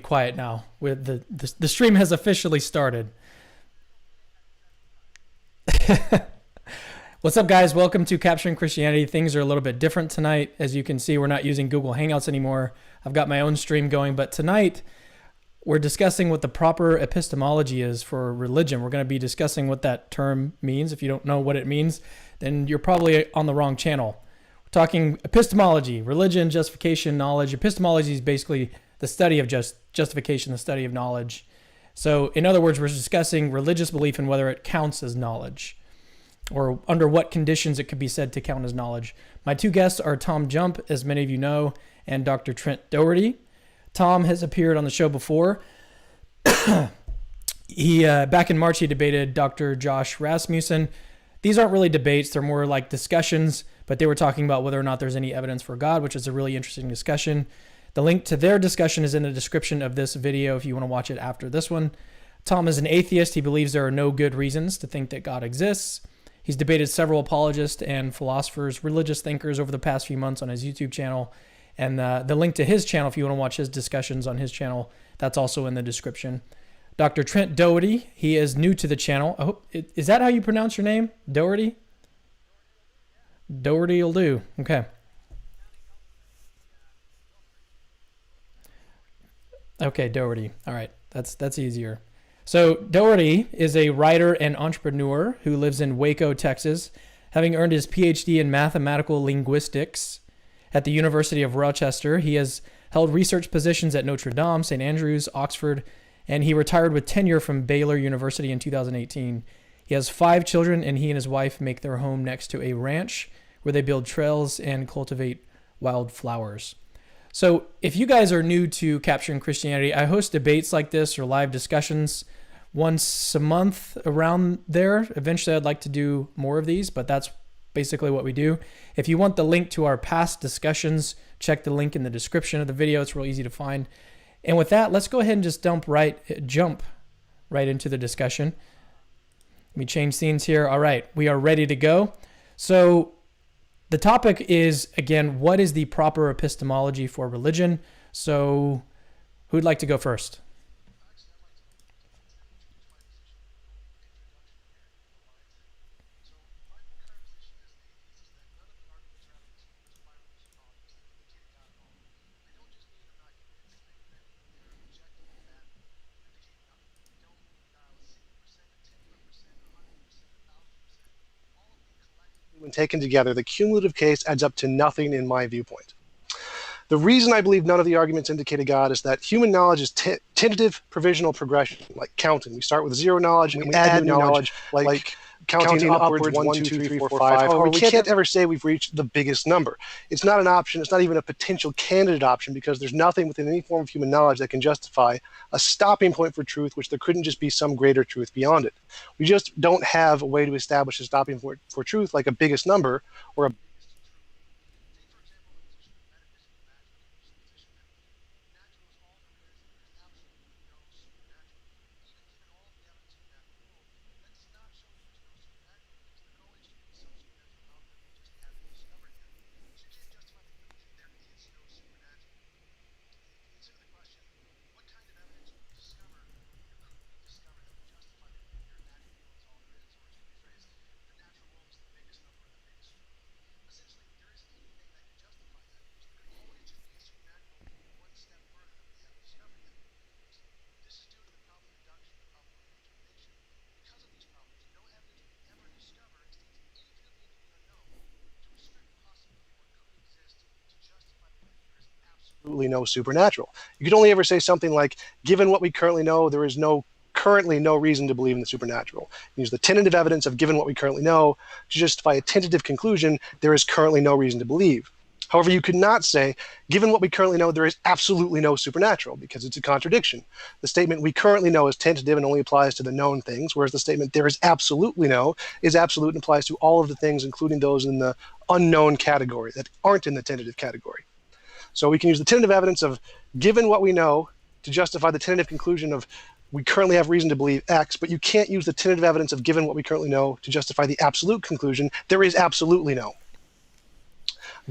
quiet now. With the stream has officially started. What's up, guys? Welcome to Capturing Christianity. Things are a little bit different tonight. As you can see, we're not using Google Hangouts anymore. I've got my own stream going, but tonight we're discussing what the proper epistemology is for religion. We're going to be discussing what that term means. If you don't know what it means, then you're probably on the wrong channel. We're talking epistemology, religion, justification, knowledge. Epistemology is basically the study of justification, the study of knowledge. So in other words, we're discussing religious belief and whether it counts as knowledge, or under what conditions it could be said to count as knowledge. My two guests are TJump, as many of you know, and Dr. Trent Dougherty. Tom has appeared on the show before. He back in March, he debated Dr. Josh Rasmussen. These aren't really debates. They're more like discussions, but they were talking about whether or not there's any evidence for God, which is a really interesting discussion. The link to their discussion is in the description of this video if you want to watch it after this one. Tom is an atheist. He believes there are no good reasons to think that God exists. He's debated several apologists and philosophers, religious thinkers over the past few months on his YouTube channel. And the link to his channel, if you want to watch his discussions on his channel, that's also in the description. Dr. Trent Dougherty, he is new to the channel. I hope, is that how you pronounce your name? Dougherty? Dougherty will do. Okay. Okay, Dougherty. All right, that's easier. So Dougherty is a writer and entrepreneur who lives in Waco, Texas, having earned his PhD in mathematical linguistics at the University of Rochester. He has held research positions at Notre Dame, St. Andrews, Oxford, and he retired with tenure from Baylor University in 2018. He has 5 children, and he and his wife make their home next to a ranch where they build trails and cultivate wildflowers. So if you guys are new to Capturing Christianity, I host debates like this or live discussions once a month around there. Eventually, I'd like to do more of these, but that's basically what we do. If you want the link to our past discussions, check the link in the description of the video. It's real easy to find. And with that, let's go ahead and just jump right into the discussion. Let me change scenes here. All right, we are ready to go. So the topic is, again, what is the proper epistemology for religion? So who'd like to go first? When taken together, the cumulative case adds up to nothing in my viewpoint. The reason I believe none of the arguments indicate a God is that human knowledge is tentative provisional progression, like counting. We start with 0 knowledge and we add new knowledge, like counting upwards 1, 2, 3, 4, 5. However, we can't ever say we've reached the biggest number. It's not an option. It's not even a potential candidate option, because there's nothing within any form of human knowledge that can justify a stopping point for truth, which there couldn't just be some greater truth beyond it. We just don't have a way to establish a stopping point for truth, like a biggest number or a absolutely no supernatural. You could only ever say something like, given what we currently know, there is currently no reason to believe in the supernatural. Use the tentative evidence of given what we currently know to justify a tentative conclusion, there is currently no reason to believe. However, you could not say, given what we currently know, there is absolutely no supernatural, because it's a contradiction. The statement we currently know is tentative and only applies to the known things, whereas the statement there is absolutely no is absolute and applies to all of the things, including those in the unknown category that aren't in the tentative category. So we can use the tentative evidence of given what we know to justify the tentative conclusion of we currently have reason to believe X, but you can't use the tentative evidence of given what we currently know to justify the absolute conclusion there is absolutely no.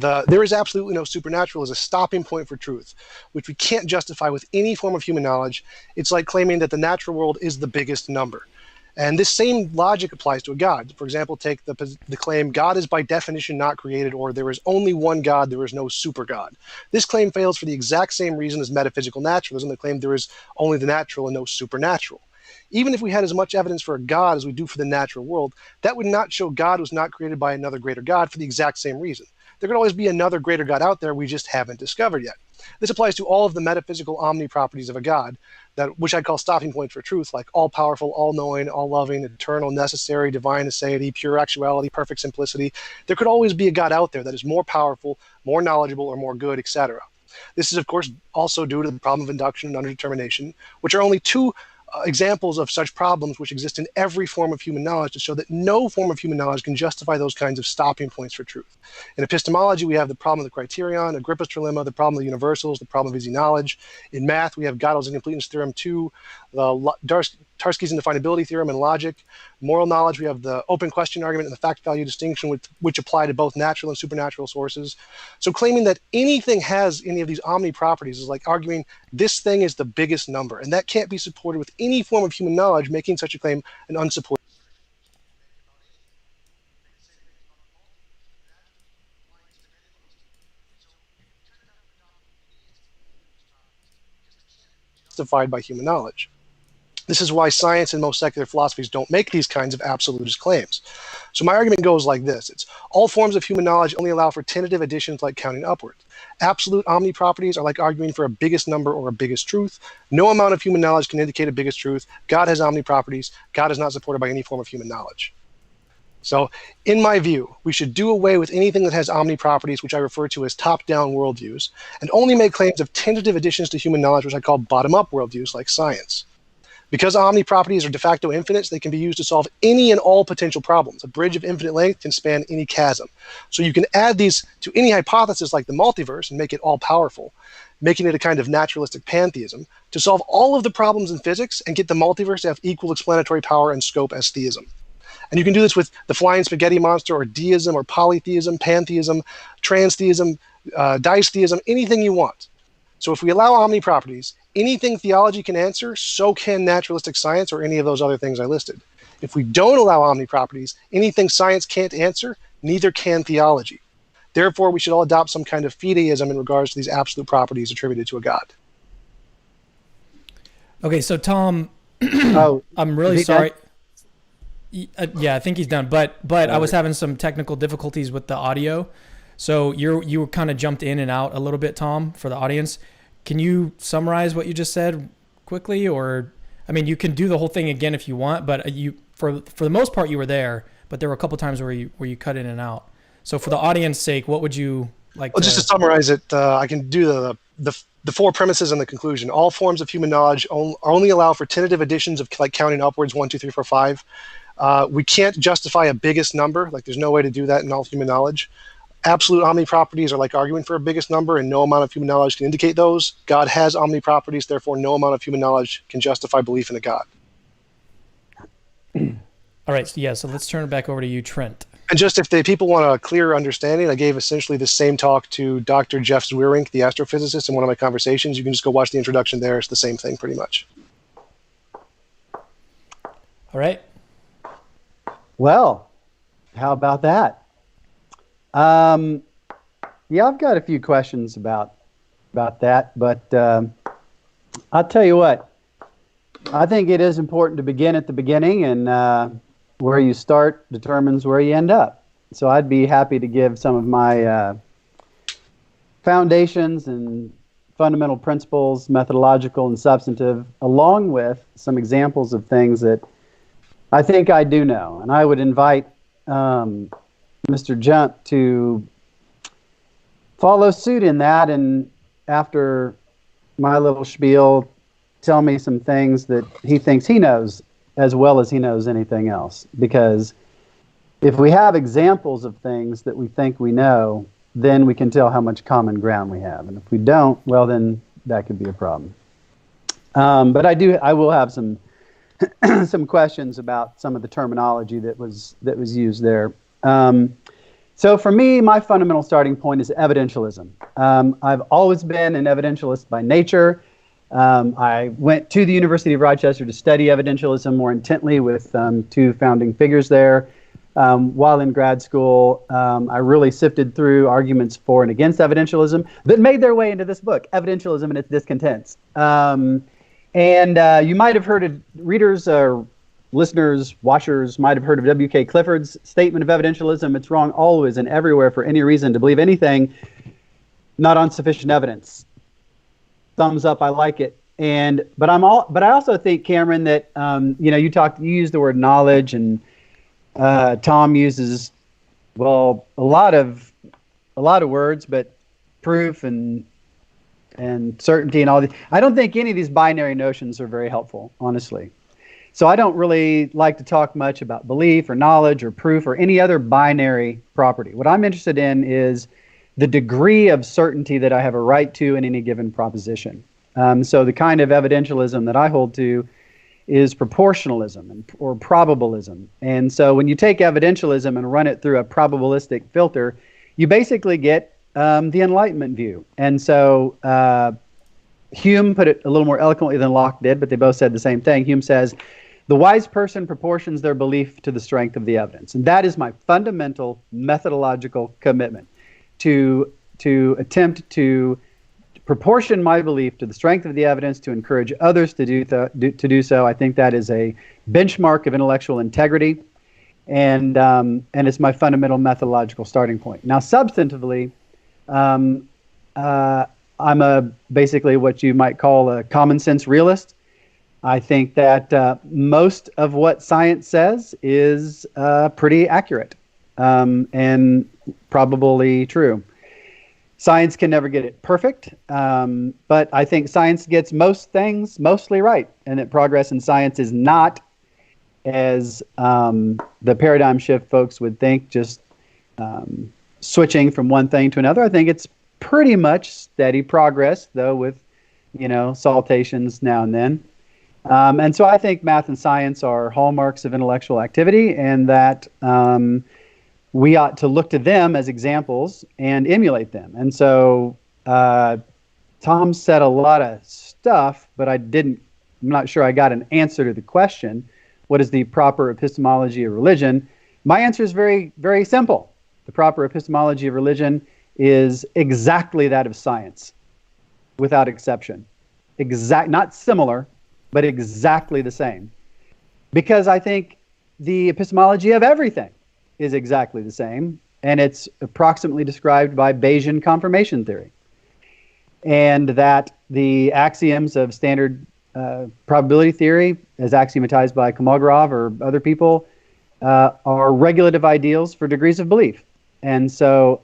There is absolutely no supernatural as a stopping point for truth, which we can't justify with any form of human knowledge. It's like claiming that the natural world is the biggest number. And this same logic applies to a God. For example, take the claim God is by definition not created, or there is only one God, there is no super God. This claim fails for the exact same reason as metaphysical naturalism, that claim there is only the natural and no supernatural. Even if we had as much evidence for a God as we do for the natural world, that would not show God was not created by another greater God for the exact same reason. There could always be another greater God out there we just haven't discovered yet. This applies to all of the metaphysical omni-properties of a God, which I'd call stopping points for truth, like all-powerful, all-knowing, all-loving, eternal, necessary, divine aseity, pure actuality, perfect simplicity. There could always be a God out there that is more powerful, more knowledgeable, or more good, etc. This is, of course, also due to the problem of induction and underdetermination, which are only two examples of such problems which exist in every form of human knowledge to show that no form of human knowledge can justify those kinds of stopping points for truth. In epistemology, we have the problem of the criterion, Agrippa's trilemma, the problem of the universals, the problem of easy knowledge. In math, we have Gödel's incompleteness theorem 2, the Tarski's indefinability theorem in logic. Moral knowledge, we have the open question argument and the fact value distinction, which apply to both natural and supernatural sources. So claiming that anything has any of these omni properties is like arguing this thing is the biggest number, and that can't be supported with any form of human knowledge, making such a claim an unsupported. Justified by human knowledge. This is why science and most secular philosophies don't make these kinds of absolutist claims. So my argument goes like this. It's all forms of human knowledge only allow for tentative additions like counting upwards. Absolute omni properties are like arguing for a biggest number or a biggest truth. No amount of human knowledge can indicate a biggest truth. God has omni properties. God is not supported by any form of human knowledge. So in my view, we should do away with anything that has omni properties, which I refer to as top-down worldviews, and only make claims of tentative additions to human knowledge, which I call bottom-up worldviews like science. Because omni properties are de facto infinites, they can be used to solve any and all potential problems. A bridge of infinite length can span any chasm. So you can add these to any hypothesis like the multiverse and make it all-powerful, making it a kind of naturalistic pantheism, to solve all of the problems in physics and get the multiverse to have equal explanatory power and scope as theism. And you can do this with the flying spaghetti monster, or deism, or polytheism, pantheism, transtheism, dicetheism, anything you want. So if we allow omni properties, anything theology can answer, so can naturalistic science or any of those other things I listed. If we don't allow omni properties, anything science can't answer, neither can theology. Therefore, we should all adopt some kind of fideism in regards to these absolute properties attributed to a God. Okay, so Tom, Oh, I'm really is he sorry. done? Yeah, I think he's done. But I was having some technical difficulties with the audio. So you kind of jumped in and out a little bit, Tom, for the audience. Can you summarize what you just said quickly? Or, I mean, you can do the whole thing again if you want, but you for the most part you were there, but there were a couple times where you cut in and out. So for the audience sake, what would you like Well, just to summarize it, I can do the four premises and the conclusion. All forms of human knowledge only allow for tentative additions of like counting upwards 1, 2, 3, 4, 5. We can't justify a biggest number. Like there's no way to do that in all human knowledge. Absolute omni properties are like arguing for a biggest number, and no amount of human knowledge can indicate those. God has omni properties, therefore no amount of human knowledge can justify belief in a God. All right, so let's turn it back over to you, Trent. And just if the people want a clearer understanding, I gave essentially the same talk to Dr. Jeff Zwierink, the astrophysicist, in one of my conversations. You can just go watch the introduction there. It's the same thing pretty much. All right. Well, how about that? Yeah, I've got a few questions about that, but I'll tell you what. I think it is important to begin at the beginning, and where you start determines where you end up. So I'd be happy to give some of my foundations and fundamental principles, methodological and substantive, along with some examples of things that I think I do know. And I would invite Mr. Jump to follow suit in that, and after my little spiel, tell me some things that he thinks he knows as well as he knows anything else. Because if we have examples of things that we think we know, then we can tell how much common ground we have. And if we don't, well, then that could be a problem. But I will have some some questions about some of the terminology that was used there. So for me, my fundamental starting point is evidentialism. I've always been an evidentialist by nature. I went to the University of Rochester to study evidentialism more intently with two founding figures there. While in grad school, I really sifted through arguments for and against evidentialism that made their way into this book, Evidentialism and Its Discontents. And you might have heard of, readers or listeners, watchers might have heard of W.K. Clifford's statement of evidentialism. It's wrong always and everywhere for any reason to believe anything not on sufficient evidence. Thumbs up, I like it. But I also think, Cameron, that you used the word knowledge, and Tom uses a lot of words, but proof and certainty and all these. I don't think any of these binary notions are very helpful, honestly. So I don't really like to talk much about belief or knowledge or proof or any other binary property. What I'm interested in is the degree of certainty that I have a right to in any given proposition. So the kind of evidentialism that I hold to is proportionalism or probabilism. And so when you take evidentialism and run it through a probabilistic filter, you basically get the Enlightenment view. And so Hume put it a little more eloquently than Locke did, but they both said the same thing. Hume says, the wise person proportions their belief to the strength of the evidence. And that is my fundamental methodological commitment, to attempt to proportion my belief to the strength of the evidence, to encourage others to do so. I think that is a benchmark of intellectual integrity, and it's my fundamental methodological starting point. Now, substantively, I'm basically what you might call a common sense realist. I think that most of what science says is pretty accurate and probably true. Science can never get it perfect, but I think science gets most things mostly right, and that progress in science is not, as the paradigm shift folks would think, just switching from one thing to another. I think it's pretty much steady progress, though, with saltations now and then. And so I think math and science are hallmarks of intellectual activity, and that we ought to look to them as examples and emulate them. And so Tom said a lot of stuff, but I'm not sure I got an answer to the question, what is the proper epistemology of religion? My answer is very, very simple. The proper epistemology of religion is exactly that of science, without exception. Not similar, but exactly the same. Because I think the epistemology of everything is exactly the same, and it's approximately described by Bayesian confirmation theory. And that the axioms of standard probability theory, as axiomatized by Kolmogorov or other people, are regulative ideals for degrees of belief. And so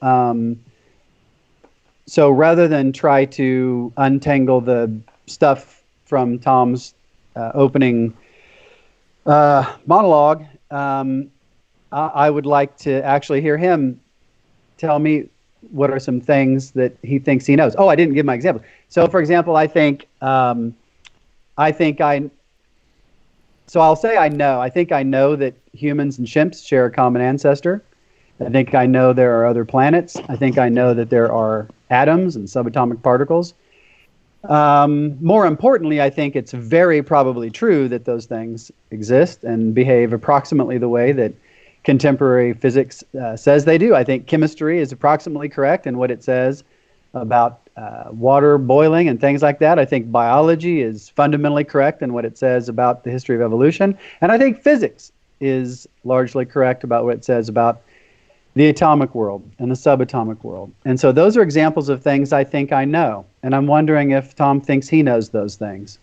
rather than try to untangle the stuff from Tom's opening monologue, I would like to actually hear him tell me what are some things that he thinks he knows. Oh, I didn't give my example. So, for example, I'll say I know. I think I know that humans and chimps share a common ancestor. I think I know there are other planets. I think I know that there are atoms and subatomic particles. More importantly, I think it's very probably true that those things exist and behave approximately the way that contemporary physics says they do. I think chemistry is approximately correct in what it says about water boiling and things like that. I think biology is fundamentally correct in what it says about the history of evolution. And I think physics is largely correct about what it says about the atomic world and the subatomic world. And so those are examples of things I think I know. And I'm wondering if Tom thinks he knows those things.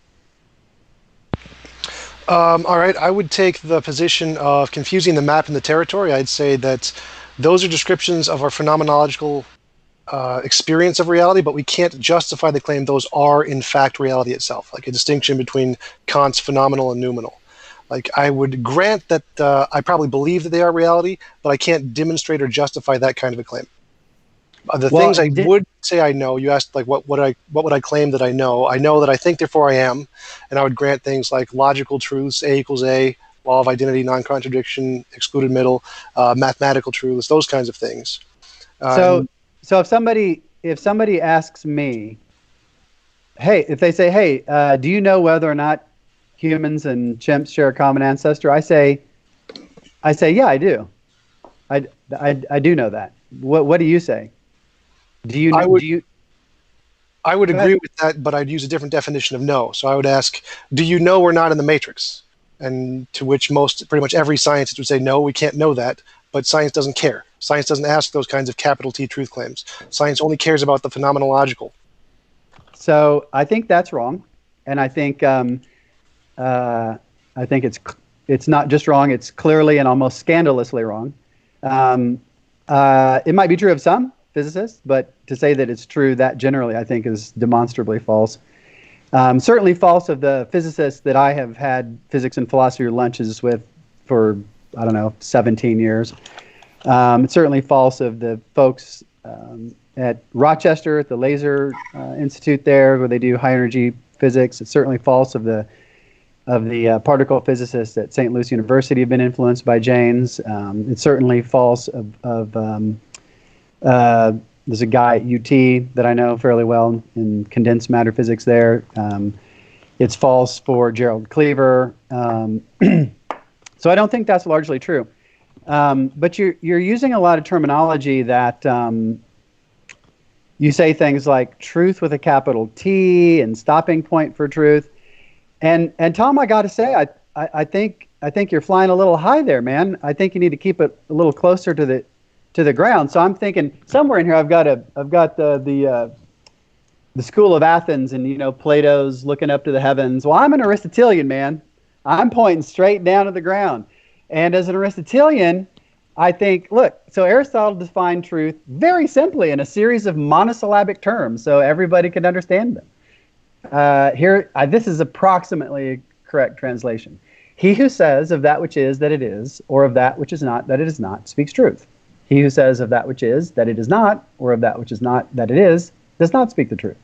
All right, I would take the position of confusing the map and the territory. I'd say that those are descriptions of our phenomenological experience of reality, but we can't justify the claim those are in fact reality itself, like a distinction between Kant's phenomenal and noumenal. Like, I would grant that I probably believe that they are reality, but I can't demonstrate or justify that kind of a claim. Things I would say I know, you asked, like, what would I claim that I know? I know that I think, therefore I am, and I would grant things like logical truths, A equals A, law of identity, non-contradiction, excluded middle, mathematical truths, those kinds of things. So if somebody asks me, hey, if they say, hey, do you know whether or not humans and chimps share a common ancestor? I say, yeah, I do. I do know that. What do you say? Do you know? I would agree with that, but I'd use a different definition of no. So I would ask, do you know we're not in the matrix? And to which pretty much every scientist would say, no, we can't know that. But science doesn't care. Science doesn't ask those kinds of capital T truth claims. Science only cares about the phenomenological. So I think that's wrong, and I think it's not just wrong; it's clearly and almost scandalously wrong. It might be true of some physicists, but to say that it's true that generally, I think, is demonstrably false. Certainly false of the physicists that I have had physics and philosophy lunches with for, 17 years. It's certainly false of the folks at Rochester, at the Laser Institute there, where they do high energy physics. It's certainly false of the particle physicists at St. Louis University have been influenced by Jaynes. It's certainly false of there's a guy at UT that I know fairly well in condensed matter physics there. It's false for Gerald Cleaver. So I don't think that's largely true. But you're using a lot of terminology that you say things like truth with a capital T and stopping point for truth. And Tom, I got to say, I think you're flying a little high there, man. I think you need to keep it a little closer to the ground. So I'm thinking somewhere in here I've got the School of Athens and Plato's looking up to the heavens. Well, I'm an Aristotelian, man. I'm pointing straight down to the ground. And as an Aristotelian, I think, look, so Aristotle defined truth very simply in a series of monosyllabic terms so everybody could understand them. This is approximately a correct translation. He who says of that which is that it is, or of that which is not that it is not, speaks truth. He who says of that which is that it is not, or of that which is not that it is, does not speak the truth.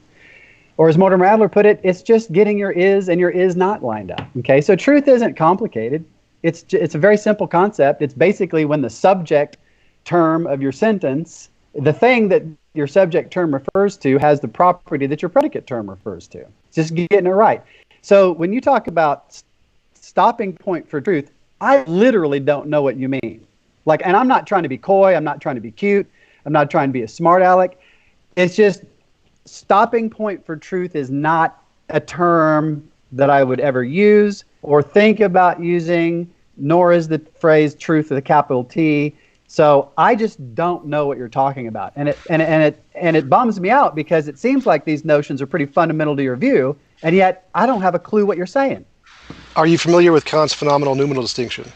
Or as Mortimer Adler put it, it's just getting your is and your is not lined up. Okay, so truth isn't complicated. It's a very simple concept. It's basically when the subject term of your sentence, the thing that your subject term refers to, has the property that your predicate term refers to. It's just getting it right. So when you talk about stopping point for truth, I literally don't know what you mean. And I'm not trying to be coy. I'm not trying to be cute. I'm not trying to be a smart aleck. It's just stopping point for truth is not a term that I would ever use or think about using, nor is the phrase truth with a capital T. So I just don't know what you're talking about. And it bums me out because it seems like these notions are pretty fundamental to your view, and yet I don't have a clue what you're saying. Are you familiar with Kant's phenomenal noumenal distinction?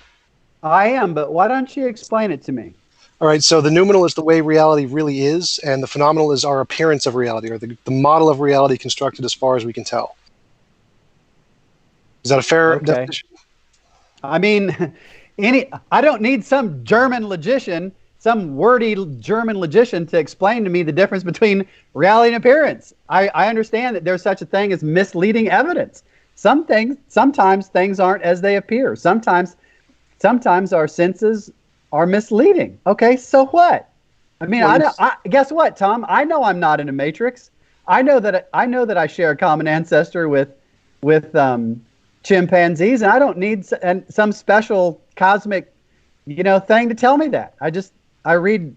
I am, but why don't you explain it to me? All right, so the noumenal is the way reality really is, and the phenomenal is our appearance of reality, or the model of reality constructed as far as we can tell. Is that a fair definition? I mean, I don't need some German logician, some wordy German logician to explain to me the difference between reality and appearance. I understand that there's such a thing as misleading evidence. Sometimes things aren't as they appear. Sometimes our senses are misleading. Okay, so what? I mean, guess what, Tom? I know I'm not in a matrix. I know that I share a common ancestor with chimpanzees, and I don't need some special cosmic, thing to tell me that. I read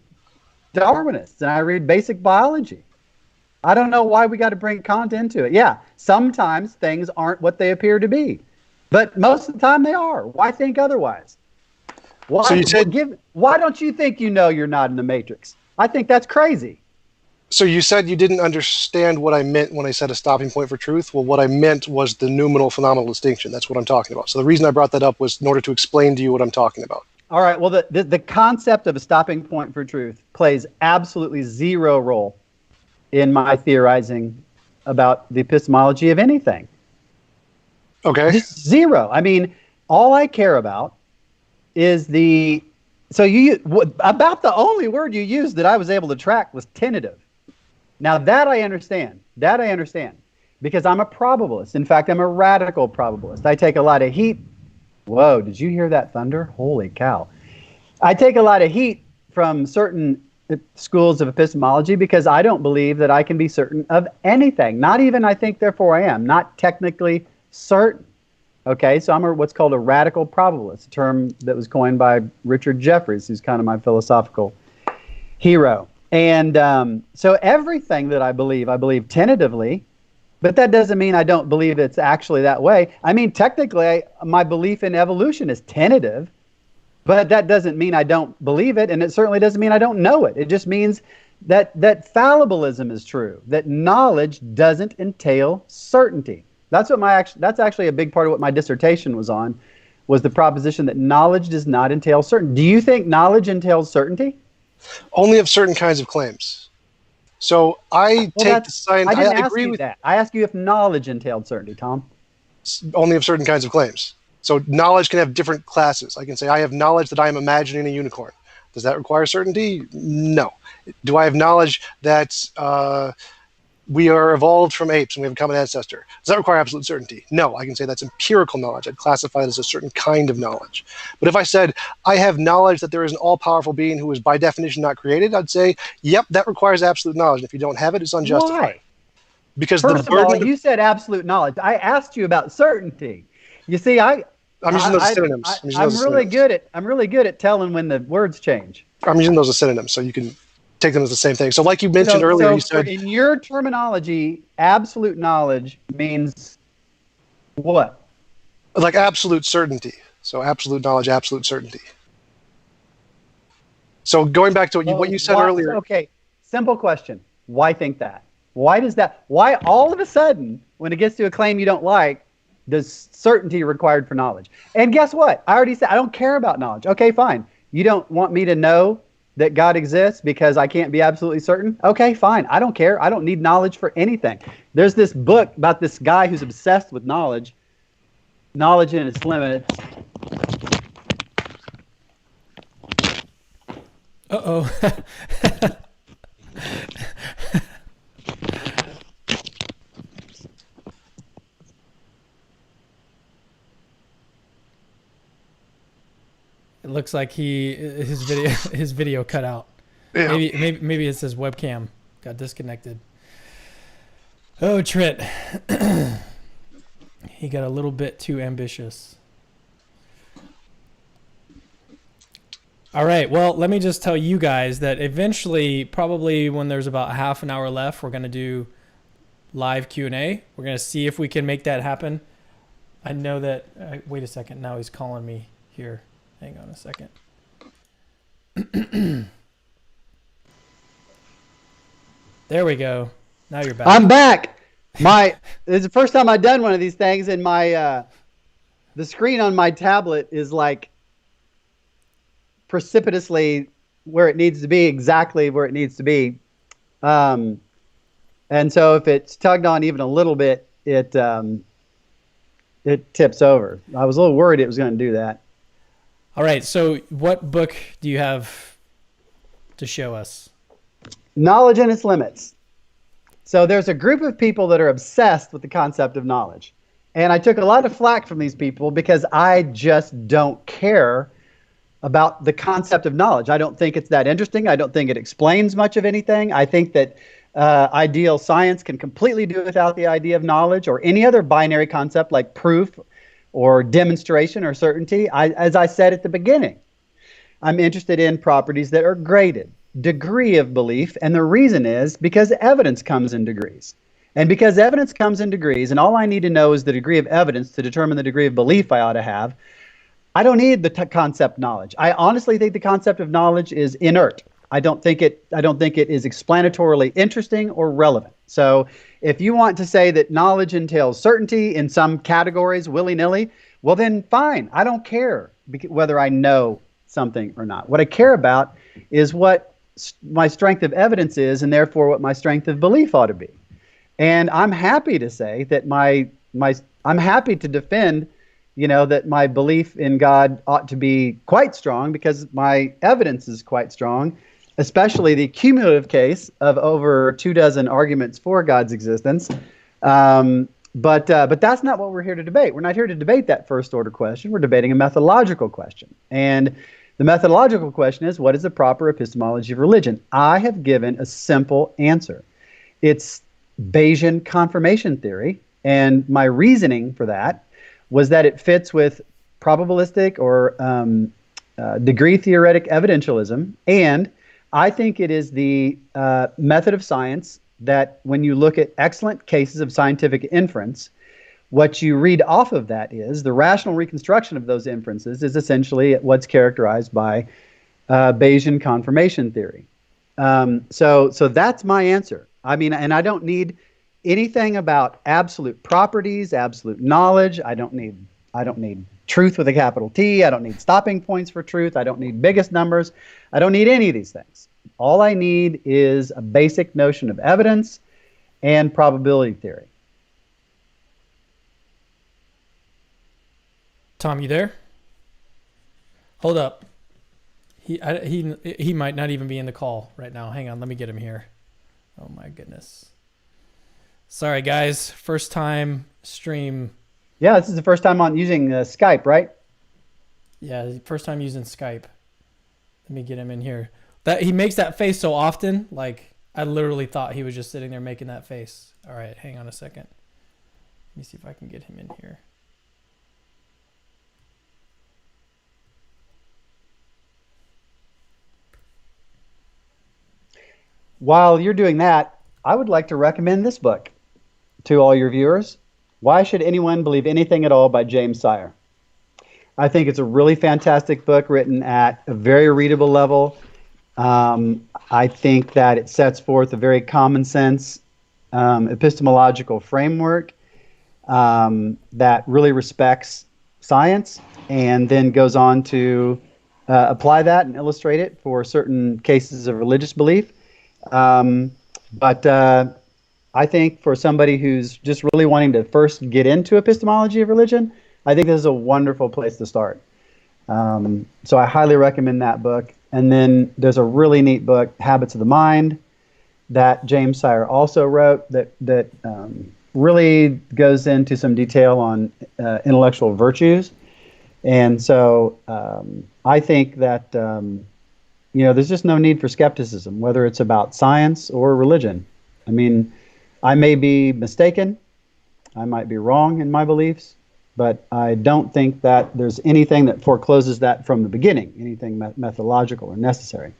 Darwinists and I read basic biology. I don't know why we got to bring Kant into it. Yeah, sometimes things aren't what they appear to be, but most of the time they are. Why think otherwise? Why don't you think you're not in the matrix? I think that's crazy. So you said you didn't understand what I meant when I said a stopping point for truth. Well, what I meant was the noumenal phenomenal distinction. That's what I'm talking about. So the reason I brought that up was in order to explain to you what I'm talking about. All right. Well, the concept of a stopping point for truth plays absolutely zero role in my theorizing about the epistemology of anything. Okay. Just zero. I mean, all I care about is about the only word you used that I was able to track was tentative. Now that I understand, because I'm a probabilist. In fact, I'm a radical probabilist. I take a lot of heat Whoa, did you hear that thunder? Holy cow. I take a lot of heat from certain schools of epistemology because I don't believe that I can be certain of anything. Not even I think, therefore I am. Not technically certain. Okay, so I'm what's called a radical probabilist, a term that was coined by Richard Jefferies, who's kind of my philosophical hero. And so everything that I believe tentatively, but that doesn't mean I don't believe it's actually that way. I mean, technically, my belief in evolution is tentative, but that doesn't mean I don't believe it, and it certainly doesn't mean I don't know it. It just means that fallibilism is true, that knowledge doesn't entail certainty. That's what that's actually a big part of what my dissertation was on, was the proposition that knowledge does not entail certainty. Do you think knowledge entails certainty? Only of certain kinds of claims. So I take the science. I didn't I ask agree you with that. I asked you if knowledge entailed certainty, Tom. only of certain kinds of claims. So knowledge can have different classes. I can say I have knowledge that I am imagining a unicorn. Does that require certainty? No. Do I have knowledge that we are evolved from apes and we have a common ancestor? Does that require absolute certainty? No. I can say that's empirical knowledge. I'd classify it as a certain kind of knowledge. But if I said I have knowledge that there is an all-powerful being who is by definition not created, I'd say, yep, that requires absolute knowledge. If you don't have it, it's unjustified. Why? Because First the burden of all, you said absolute knowledge. I asked you about certainty. You see, I'm using those as synonyms. I'm really good at telling when the words change. I'm using those as synonyms, so you can take them as the same thing. So like you mentioned earlier, you said... in your terminology, absolute knowledge means what? Like absolute certainty. So absolute knowledge, absolute certainty. So going back to what you said earlier... Okay, simple question. Why think that? Why all of a sudden, when it gets to a claim you don't like, does certainty required for knowledge? And guess what? I already said I don't care about knowledge. Okay, fine. You don't want me to know that God exists because I can't be absolutely certain? Okay, fine. I don't care. I don't need knowledge for anything. There's this book about this guy who's obsessed with knowledge and its limits. Uh-oh. It looks like his video cut out. Yeah. Maybe it's his webcam got disconnected. Oh, Trent. He got a little bit too ambitious. All right. Well, let me just tell you guys that eventually, probably when there's about half an hour left, we're going to do live Q&A. We're going to see if we can make that happen. I know that... wait a second. Now he's calling me here. Hang on a second. There we go. Now you're back. I'm back. It's the first time I've done one of these things, and the screen on my tablet is like precipitously where it needs to be, exactly where it needs to be. And so if it's tugged on even a little bit, it tips over. I was a little worried it was going to do that. All right. So what book do you have to show us? Knowledge and Its Limits. So there's a group of people that are obsessed with the concept of knowledge. And I took a lot of flack from these people because I just don't care about the concept of knowledge. I don't think it's that interesting. I don't think it explains much of anything. I think that ideal science can completely do without the idea of knowledge or any other binary concept like proof or demonstration or certainty. As I said at the beginning, I'm interested in properties that are graded, degree of belief, and the reason is because evidence comes in degrees. And because evidence comes in degrees, and all I need to know is the degree of evidence to determine the degree of belief I ought to have, I don't need the concept knowledge. I honestly think the concept of knowledge is inert. I don't think it is explanatorily interesting or relevant. So if you want to say that knowledge entails certainty in some categories willy-nilly, well then fine. I don't care whether I know something or not. What I care about is what my strength of evidence is, and therefore what my strength of belief ought to be. And I'm happy to say that I'm happy to defend, that my belief in God ought to be quite strong because my evidence is quite strong, especially the cumulative case of over 24 arguments for God's existence. But that's not what we're here to debate. We're not here to debate that first order question. We're debating a methodological question. And the methodological question is, what is the proper epistemology of religion? I have given a simple answer. It's Bayesian confirmation theory. And my reasoning for that was that it fits with probabilistic or degree theoretic evidentialism. And I think it is the method of science that when you look at excellent cases of scientific inference, what you read off of that is the rational reconstruction of those inferences is essentially what's characterized by Bayesian confirmation theory. So that's my answer. I mean, and I don't need anything about absolute properties, absolute knowledge. I don't need truth with a capital T. I don't need stopping points for truth. I don't need biggest numbers. I don't need any of these things. All I need is a basic notion of evidence and probability theory. Tom, you there? Hold up. He might not even be in the call right now. Hang on, let me get him here. Oh my goodness. Sorry guys, first time stream. Yeah, this is the first time on using Skype, right? Yeah, first time using Skype. Let me get him in here. That he makes that face so often, like I literally thought he was just sitting there making that face. All right, hang on a second. Let me see if I can get him in here. While you're doing that, I would like to recommend this book to all your viewers. Why Should Anyone Believe Anything at All by James Sire. I think it's a really fantastic book written at a very readable level. I think that it sets forth a very common sense epistemological framework that really respects science and then goes on to apply that and illustrate it for certain cases of religious belief. But I think for somebody who's just really wanting to first get into epistemology of religion, I think this is a wonderful place to start. So I highly recommend that book. And then there's a really neat book, Habits of the Mind, that James Sire also wrote that really goes into some detail on intellectual virtues. And so I think that there's just no need for skepticism, whether it's about science or religion. I mean, I may be mistaken, I might be wrong in my beliefs, but I don't think that there's anything that forecloses that from the beginning, anything methodological or necessary.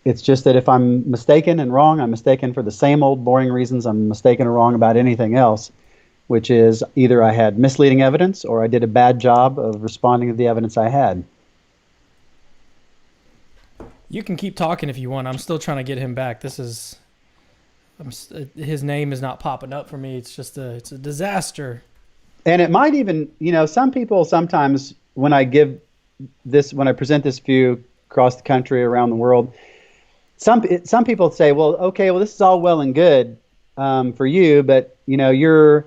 It's just that if I'm mistaken and wrong, I'm mistaken for the same old boring reasons I'm mistaken or wrong about anything else, which is either I had misleading evidence or I did a bad job of responding to the evidence I had. You can keep talking if you want. I'm still trying to get him back. His name is not popping up for me. It's a disaster. And it might even, some people sometimes when I present this view across the country, around the world, some people say, well, okay, well, this is all well and good for you, but you're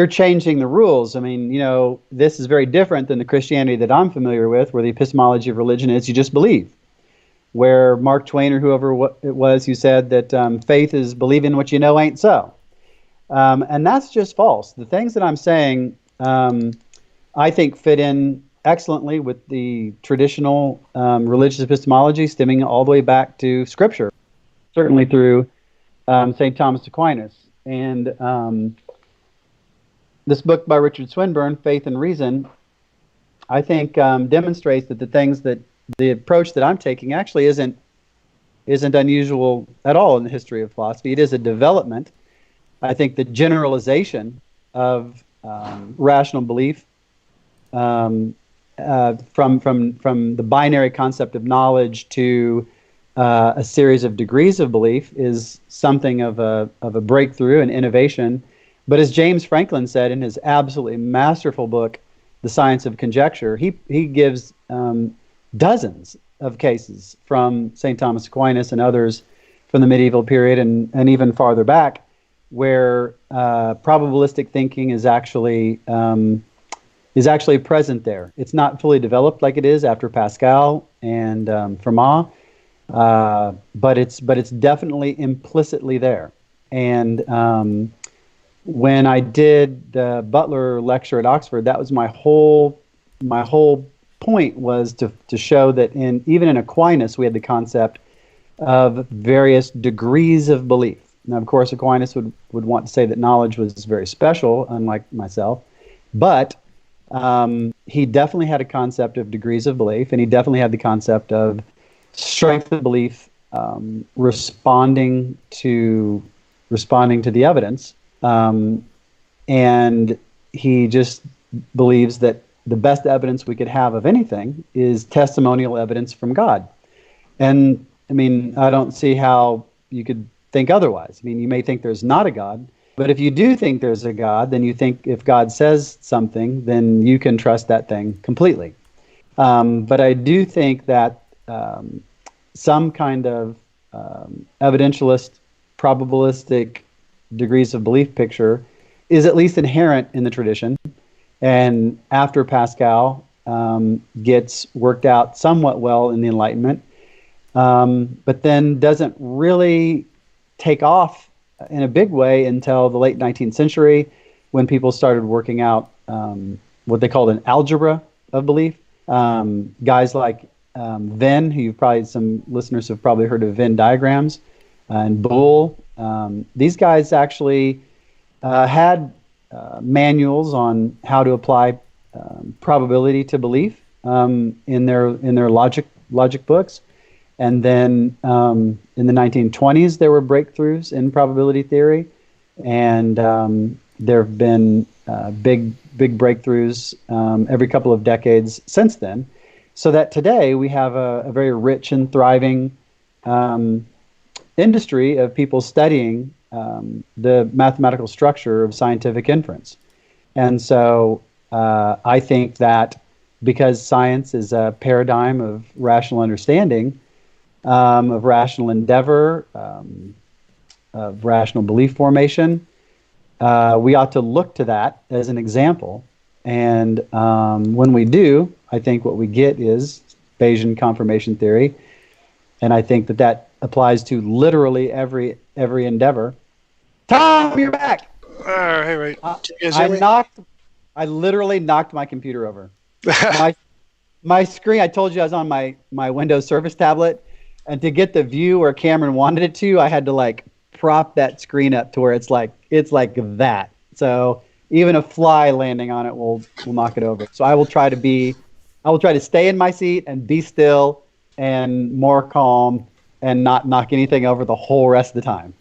changing the rules. I mean, this is very different than the Christianity that I'm familiar with, where the epistemology of religion is you just believe. Where Mark Twain or whoever it was who said that faith is believing what you know ain't so. And that's just false. The things that I'm saying, I think fit in excellently with the traditional religious epistemology stemming all the way back to Scripture, certainly through St. Thomas Aquinas. And this book by Richard Swinburne, Faith and Reason, I think demonstrates that the approach that I'm taking actually isn't unusual at all in the history of philosophy. It is a development. I think the generalization of rational belief from the binary concept of knowledge to a series of degrees of belief is something of a breakthrough and innovation. But as James Franklin said in his absolutely masterful book, The Science of Conjecture, he gives dozens of cases from St. Thomas Aquinas and others from the medieval period and even farther back, where probabilistic thinking is actually present there. It's not fully developed like it is after Pascal and Fermat, but it's definitely implicitly there. And when I did the Butler lecture at Oxford, that was my whole point, was to show that even in Aquinas we had the concept of various degrees of belief. Now, of course, Aquinas would want to say that knowledge was very special, unlike myself, but he definitely had a concept of degrees of belief, and he definitely had the concept of strength of belief, responding to the evidence, and he just believes that the best evidence we could have of anything is testimonial evidence from God. And I mean, I don't see how you could think otherwise. I mean, you may think there's not a God, but if you do think there's a God, then you think if God says something, then you can trust that thing completely. But I do think that some kind of evidentialist, probabilistic degrees of belief picture is at least inherent in the tradition. And after Pascal gets worked out somewhat well in the Enlightenment, but then doesn't really take off in a big way until the late 19th century, when people started working out what they called an algebra of belief. Guys like Venn, some listeners have probably heard of Venn diagrams, and Boole. These guys actually had manuals on how to apply probability to belief in their logic books. And then in the 1920s, there were breakthroughs in probability theory, and there have been big breakthroughs every couple of decades since then, so that today we have a very rich and thriving industry of people studying the mathematical structure of scientific inference. And so I think that because science is a paradigm of rational understanding, of rational endeavor, of rational belief formation, we ought to look to that as an example. And when we do, I think what we get is Bayesian confirmation theory. And I think that applies to literally every endeavor. Tom, you're back. Hey, right. I literally knocked my computer over. my screen, I told you I was on my Windows Service tablet, and to get the view where Cameron wanted it to, I had to prop that screen up to where it's like that. So even a fly landing on it will knock it over. So I will try to stay in my seat and be still and more calm and not knock anything over the whole rest of the time.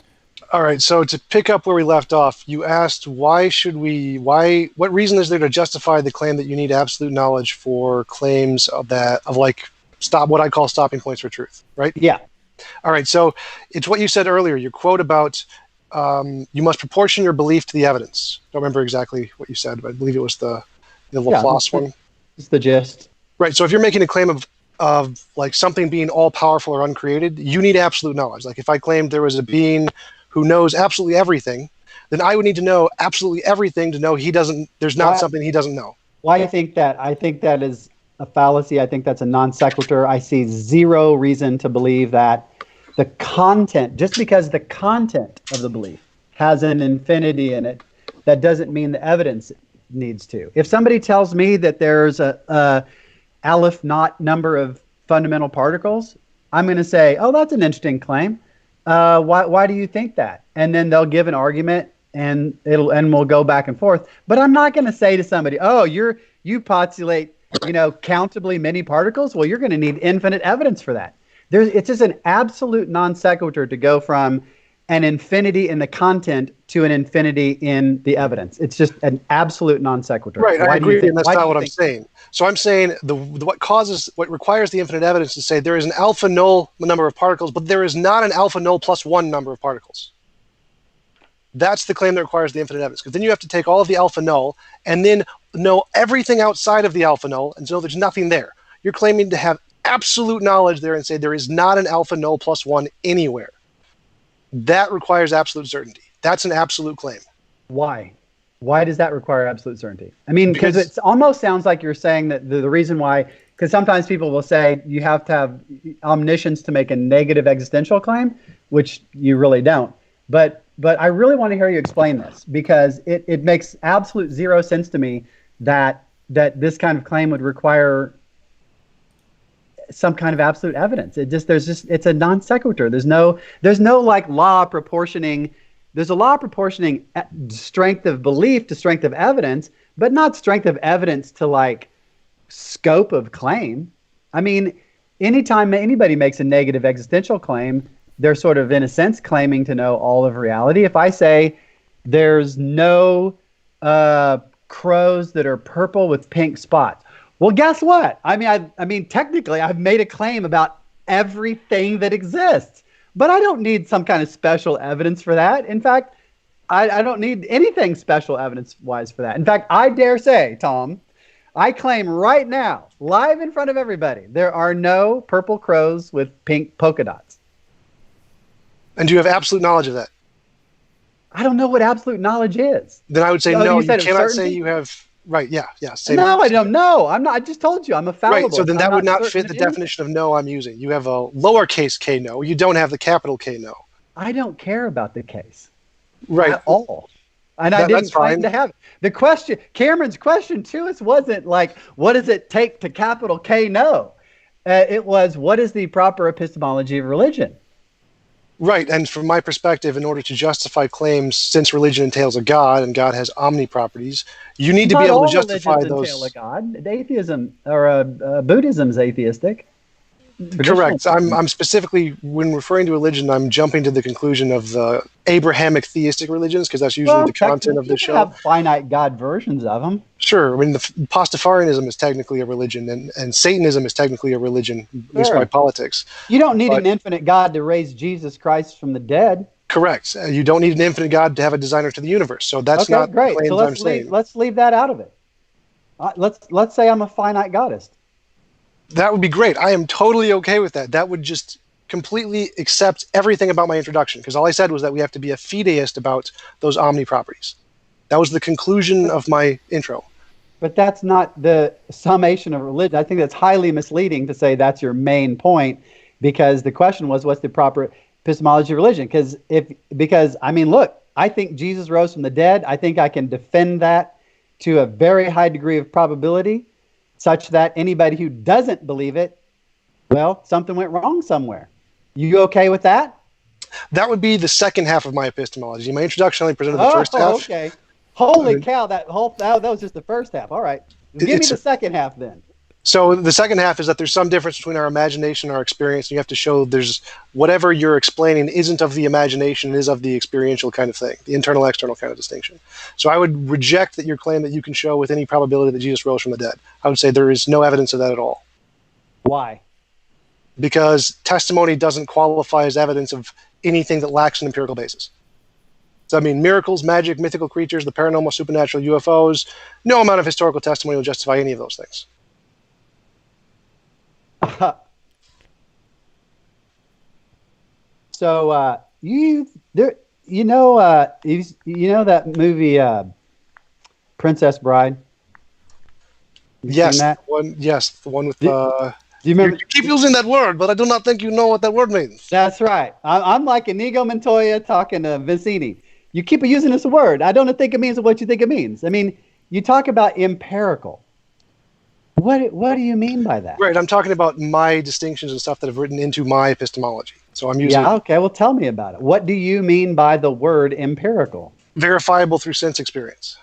All right, so to pick up where we left off, you asked what reason is there to justify the claim that you need absolute knowledge for claims of what I call stopping points for truth, right? Yeah. All right, so it's what you said earlier, your quote about you must proportion your belief to the evidence. Don't remember exactly what you said, but I believe it was the Laplace one. It's the gist. Right, so if you're making a claim of something being all powerful or uncreated, you need absolute knowledge. Like if I claimed there was a being who knows absolutely everything, then I would need to know absolutely everything to know there's not something he doesn't know. Why I think that is a fallacy. I think that's a non sequitur. I see zero reason to believe that the content, just because the content of the belief has an infinity in it, that doesn't mean the evidence needs to. If somebody tells me that there's a aleph naught number of fundamental particles, I'm going to say, oh, that's an interesting claim. Why do you think that? And then they'll give an argument, and we'll go back and forth. But I'm not going to say to somebody, oh, you postulate, countably many particles. Well, you're going to need infinite evidence for that. It's just an absolute non sequitur to go from an infinity in the content to an infinity in the evidence. It's just an absolute non sequitur. Right, I agree, and that's not what I'm saying. So I'm saying what requires the infinite evidence to say there is an alpha null number of particles, but there is not an alpha null plus one number of particles. That's the claim that requires the infinite evidence, because then you have to take all of the alpha null and then know everything outside of the alpha null and so there's nothing there. You're claiming to have absolute knowledge there and say there is not an alpha null plus one anywhere. That requires absolute certainty. That's an absolute claim. Why? Why does that require absolute certainty? I mean, because it almost sounds like you're saying that the reason why, because sometimes people will say you have to have omniscience to make a negative existential claim, which you really don't. But but I really want to hear you explain this, because it makes absolute zero sense to me that this kind of claim would require some kind of absolute evidence. It's a non sequitur. There's no like law proportioning. There's a law proportioning strength of belief to strength of evidence, but not strength of evidence to like scope of claim. I mean, anytime anybody makes a negative existential claim, they're sort of, in a sense, claiming to know all of reality. If I say there's no crows that are purple with pink spots, well, guess what? I mean, technically, I've made a claim about everything that exists, but I don't need some kind of special evidence for that. In fact, I don't need anything special evidence-wise for that. In fact, I dare say, Tom, I claim right now, live in front of everybody, there are no purple crows with pink polka dots. And do you have absolute knowledge of that? I don't know what absolute knowledge is. Then I would say no, you cannot say you have... Right, yeah. No, I don't know. I'm not. I just told you I'm a fallible. Right, so then that would not fit the definition of no I'm using. You have a lowercase k no. You don't have the capital K no. I don't care about the case. Right. At all. And I didn't claim to have it. The question, Cameron's question to us wasn't like, what does it take to capital K no? It was, what is the proper epistemology of religion? Right, and from my perspective, in order to justify claims, since religion entails a God and God has omni properties, you need to be able to justify those. Not all religions entail a God. Atheism or Buddhism is atheistic. Correct. I'm specifically, when referring to religion, I'm jumping to the conclusion of the Abrahamic theistic religions, because that's usually the content of the show. You have finite God versions of them. Sure. I mean, the Pastafarianism is technically a religion, and Satanism is technically a religion, at least by politics. You don't need an infinite God to raise Jesus Christ from the dead. Correct. You don't need an infinite God to have a designer to the universe. So that's not great. the claims I'm saying. Let's leave that out of it. Let's say I'm a finite goddess. That would be great. I am totally okay with that. That would just completely accept everything about my introduction, because all I said was that we have to be a fideist about those omni properties. That was the conclusion of my intro. But that's not the summation of religion. I think that's highly misleading to say that's your main point, because the question was, what's the proper epistemology of religion? Because I mean, look, I think Jesus rose from the dead. I think I can defend that to a very high degree of probability, such that anybody who doesn't believe it, well, something went wrong somewhere. You okay with that? That would be the second half of my epistemology. My introduction only presented the first half. Okay. Holy cow, that was just the first half. All right. Give me the second half then. So the second half is that there's some difference between our imagination and our experience. And you have to show there's whatever you're explaining isn't of the imagination, is of the experiential kind of thing, the internal, external kind of distinction. So I would reject that your claim that you can show with any probability that Jesus rose from the dead. I would say there is no evidence of that at all. Why? Because testimony doesn't qualify as evidence of anything that lacks an empirical basis. So, I mean, miracles, magic, mythical creatures, the paranormal, supernatural, UFOs, no amount of historical testimony will justify any of those things. So you know that movie Princess Bride? Yes, the one with. Do you remember? You keep using that word, but I do not think you know what that word means. That's right. I'm like Inigo Montoya talking to Vizzini. You keep using this word. I don't think it means what you think it means. I mean, you talk about empirical. What do you mean by that? Right, I'm talking about my distinctions and stuff that I've written into my epistemology. So I'm using... Yeah, okay, well tell me about it. What do you mean by the word empirical? Verifiable through sense experience.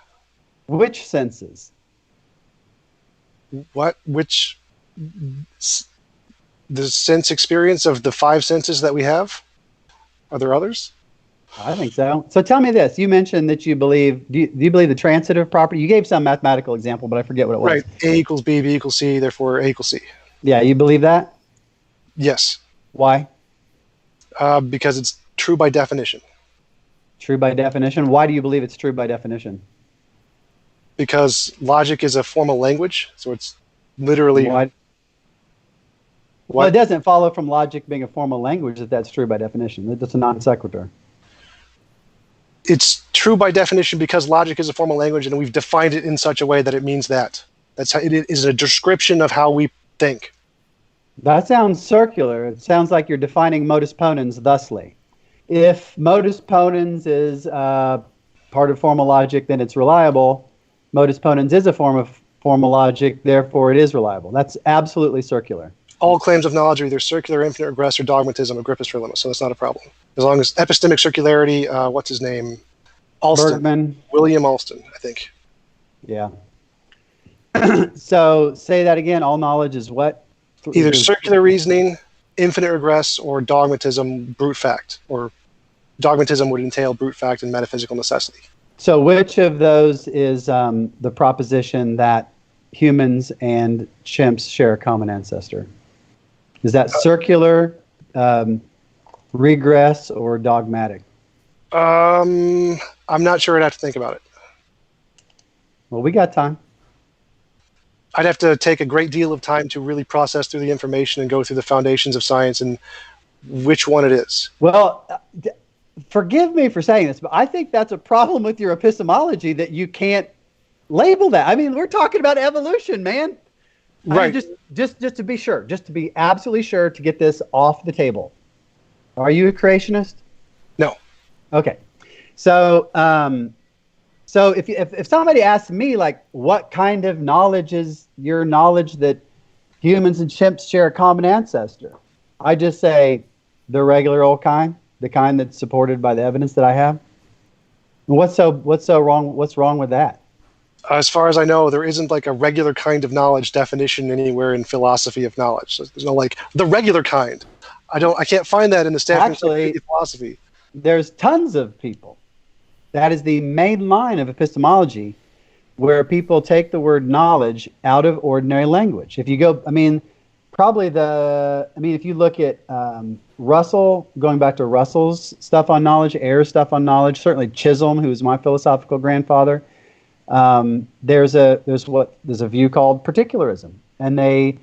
Which senses? What? Which... The sense experience of the five senses that we have? Are there others? I think so. So tell me this. You mentioned that you believe, do you believe the transitive property? You gave some mathematical example, but I forget what it was. Right. A equals B, B equals C, therefore A equals C. Yeah, you believe that? Yes. Why? Because it's true by definition. True by definition? Why do you believe it's true by definition? Because logic is a formal language, so it's literally... Why? Well, it doesn't follow from logic being a formal language that that's true by definition. That's a non sequitur. It's true by definition because logic is a formal language, and we've defined it in such a way that it means that. That's how, it is a description of how we think. That sounds circular. It sounds like you're defining modus ponens thusly. if modus ponens is part of formal logic, then it's reliable. Modus ponens is a form of formal logic, therefore it is reliable. That's absolutely circular. All claims of knowledge are either circular, infinite regress, or dogmatism, Agrippus Trilemma, so that's not a problem. As long as epistemic circularity, what's his name? Alston. Bergman. William Alston, I think. Yeah. So say that again. All knowledge is what? Either circular reasoning, infinite regress, or dogmatism, brute fact. Or dogmatism would entail brute fact and metaphysical necessity. So which of those is the proposition that humans and chimps share a common ancestor? Is that circular, regress, or dogmatic? I'm not sure. I'd have to think about it. Well, we got time. I'd have to take a great deal of time to really process through the information and go through the foundations of science and which one it is. Well, forgive me for saying this, but I think that's a problem with your epistemology that you can't label that. I mean, we're talking about evolution, man. Right. I mean, just to be sure, just to be absolutely sure to get this off the table. Are you a creationist? No. Okay. So, so if somebody asks me, like, what kind of knowledge is your knowledge that humans and chimps share a common ancestor? I just say the regular old kind, the kind that's supported by the evidence that I have. What's wrong? What's wrong with that? As far as I know, there isn't like a regular kind of knowledge definition anywhere in philosophy of knowledge. So there's no like the regular kind. I can't find that in the Stanford Encyclopedia of Philosophy. There's tons of people. That is the main line of epistemology, where people take the word knowledge out of ordinary language. If you go, if you look at Russell, going back to Russell's stuff on knowledge, Ayer's stuff on knowledge, certainly Chisholm, who was my philosophical grandfather, there's a view called particularism, and they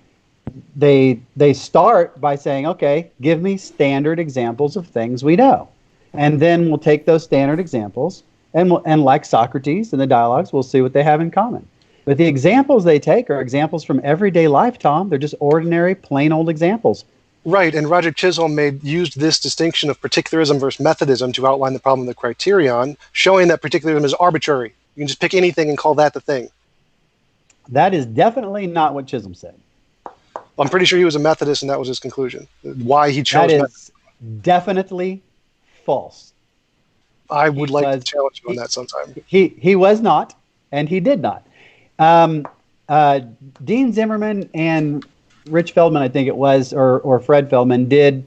start by saying, okay, give me standard examples of things we know. And then we'll take those standard examples and like Socrates in the dialogues, we'll see what they have in common. But the examples they take are examples from everyday life, Tom. They're just ordinary, plain old examples. Right, and Roger Chisholm used this distinction of particularism versus Methodism to outline the problem of the criterion, showing that particularism is arbitrary. You can just pick anything and call that the thing. That is definitely not what Chisholm said. I'm pretty sure he was a Methodist, and that was his conclusion. Why he chose that is definitely false. I would like to challenge him on that sometime. He was not, and he did not. Dean Zimmerman and Rich Feldman, I think it was, or Fred Feldman, did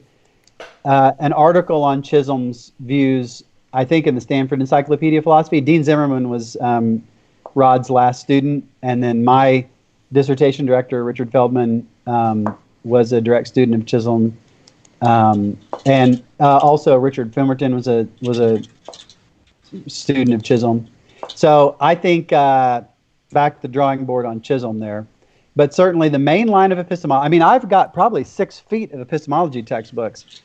an article on Chisholm's views, I think, in the Stanford Encyclopedia of Philosophy. Dean Zimmerman was Rod's last student, and then my dissertation director, Richard Feldman, was a direct student of Chisholm. And also Richard Fimerton was a student of Chisholm. So I think back to the drawing board on Chisholm there. But certainly the main line of epistemology, I mean, I've got probably 6 feet of epistemology textbooks.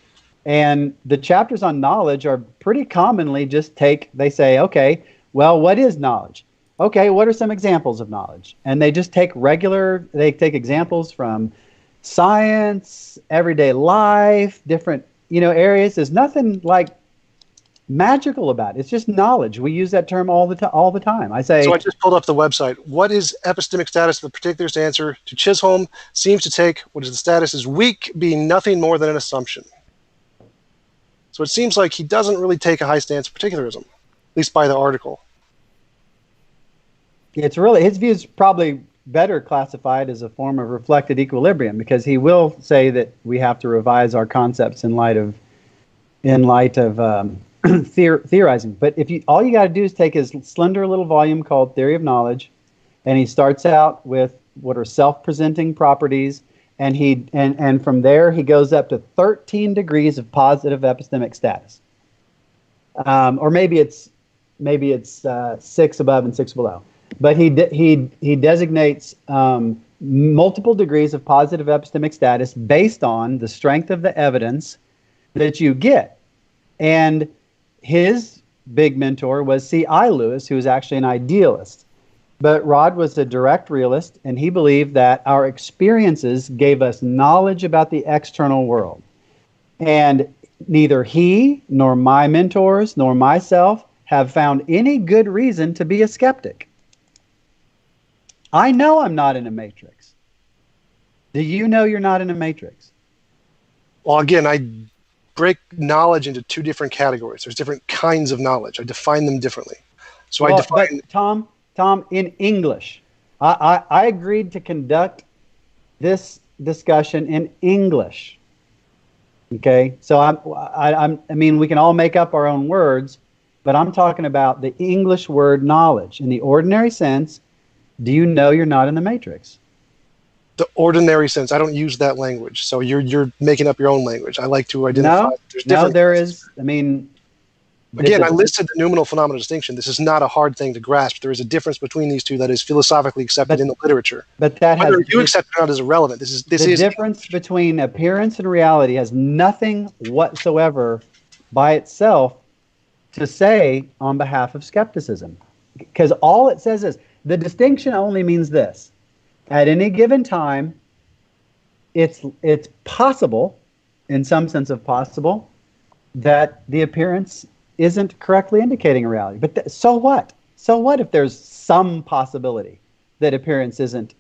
And the chapters on knowledge are pretty commonly they say, okay, well, what is knowledge? Okay, what are some examples of knowledge? And they just take examples from science, everyday life, different, areas. There's nothing like magical about it. It's just knowledge. We use that term all the time. I say. So I just pulled up the website. What is epistemic status? The particular's answer to Chisholm seems to take what is the status is weak, being nothing more than an assumption. So it seems like he doesn't really take a high stance of particularism, at least by the article. It's really, his view is probably better classified as a form of reflected equilibrium, because he will say that we have to revise our concepts in light of theorizing. But all you got to do is take his slender little volume called Theory of Knowledge, and he starts out with what are self-presenting properties, and from there he goes up to 13 degrees of positive epistemic status, or maybe it's 6 above and 6 below. But he designates multiple degrees of positive epistemic status based on the strength of the evidence that you get. And his big mentor was C.I. Lewis, who was actually an idealist. But Rod was a direct realist, and he believed that our experiences gave us knowledge about the external world. And neither he nor my mentors nor myself have found any good reason to be a skeptic. I know I'm not in a matrix. Do you know you're not in a matrix? Well, again, I break knowledge into two different categories. There's different kinds of knowledge. I define them differently. So I define. But Tom, in English, I agreed to conduct this discussion in English. Okay, so I mean, we can all make up our own words, but I'm talking about the English word knowledge in the ordinary sense. Do you know you're not in the matrix? The ordinary sense. I don't use that language. So you're making up your own language. I like to identify. There is. I mean, again, I listed the noumenal phenomenal distinction. This is not a hard thing to grasp. There is a difference between these two that is philosophically accepted in the literature. But that whether you accept it or not is irrelevant. The difference between appearance and reality has nothing whatsoever by itself to say on behalf of skepticism, because all it says is the distinction only means this: at any given time, it's possible, in some sense of possible, that the appearance isn't correctly indicating a reality. But so what? So what if there's some possibility that appearance isn't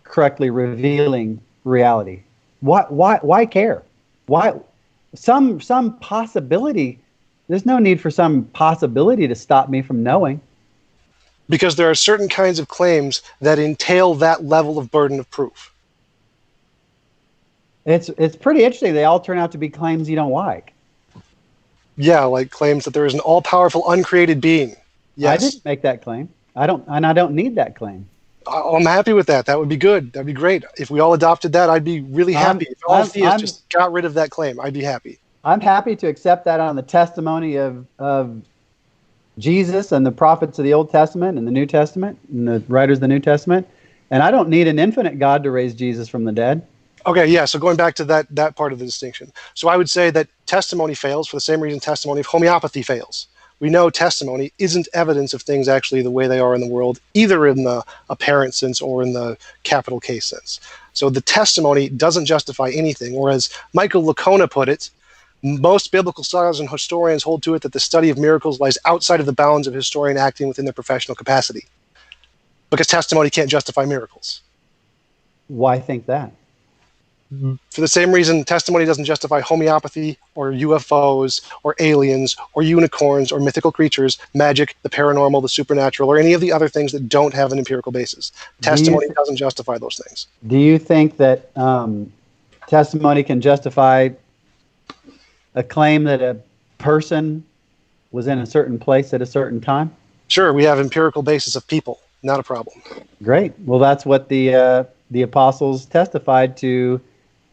correctly revealing reality? Why care? Why some possibility? There's no need for some possibility to stop me from knowing. Because there are certain kinds of claims that entail that level of burden of proof. It's pretty interesting. They all turn out to be claims you don't like. Yeah, like claims that there is an all-powerful, uncreated being. Yes. I didn't make that claim. I don't need that claim. I'm happy with that. That would be good. That'd be great. If we all adopted that, I'd be really happy. If all theists just got rid of that claim, I'd be happy. I'm happy to accept that on the testimony of Jesus and the prophets of the Old Testament and the New Testament and the writers of the New Testament. And I don't need an infinite God to raise Jesus from the dead. Okay, yeah, so going back to that part of the distinction. So I would say that testimony fails for the same reason testimony of homeopathy fails. We know testimony isn't evidence of things actually the way they are in the world, either in the apparent sense or in the capital case sense. So the testimony doesn't justify anything, or as Michael Licona put it, most biblical scholars and historians hold to it that the study of miracles lies outside of the bounds of historian acting within their professional capacity, because testimony can't justify miracles. Why think that? For the same reason, testimony doesn't justify homeopathy or UFOs or aliens or unicorns or mythical creatures, magic, the paranormal, the supernatural, or any of the other things that don't have an empirical basis. Testimony doesn't justify those things. Do you think that testimony can justify a claim that a person was in a certain place at a certain time? Sure, we have empirical basis of people. Not a problem. Great. Well, that's what the apostles testified to.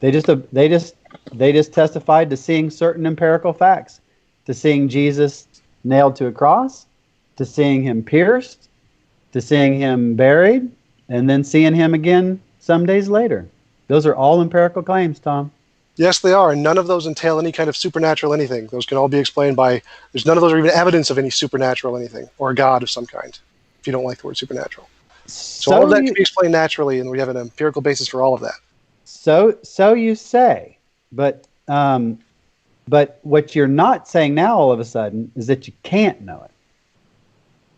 They just testified to seeing certain empirical facts, to seeing Jesus nailed to a cross, to seeing him pierced, to seeing him buried, and then seeing him again some days later. Those are all empirical claims, Tom. Yes, they are, and none of those entail any kind of supernatural anything. Those can all be explained by, none of those are even evidence of any supernatural anything, or a god of some kind, if you don't like the word supernatural. So all of that can be explained naturally, and we have an empirical basis for all of that. So you say, but what you're not saying now all of a sudden is that you can't know it.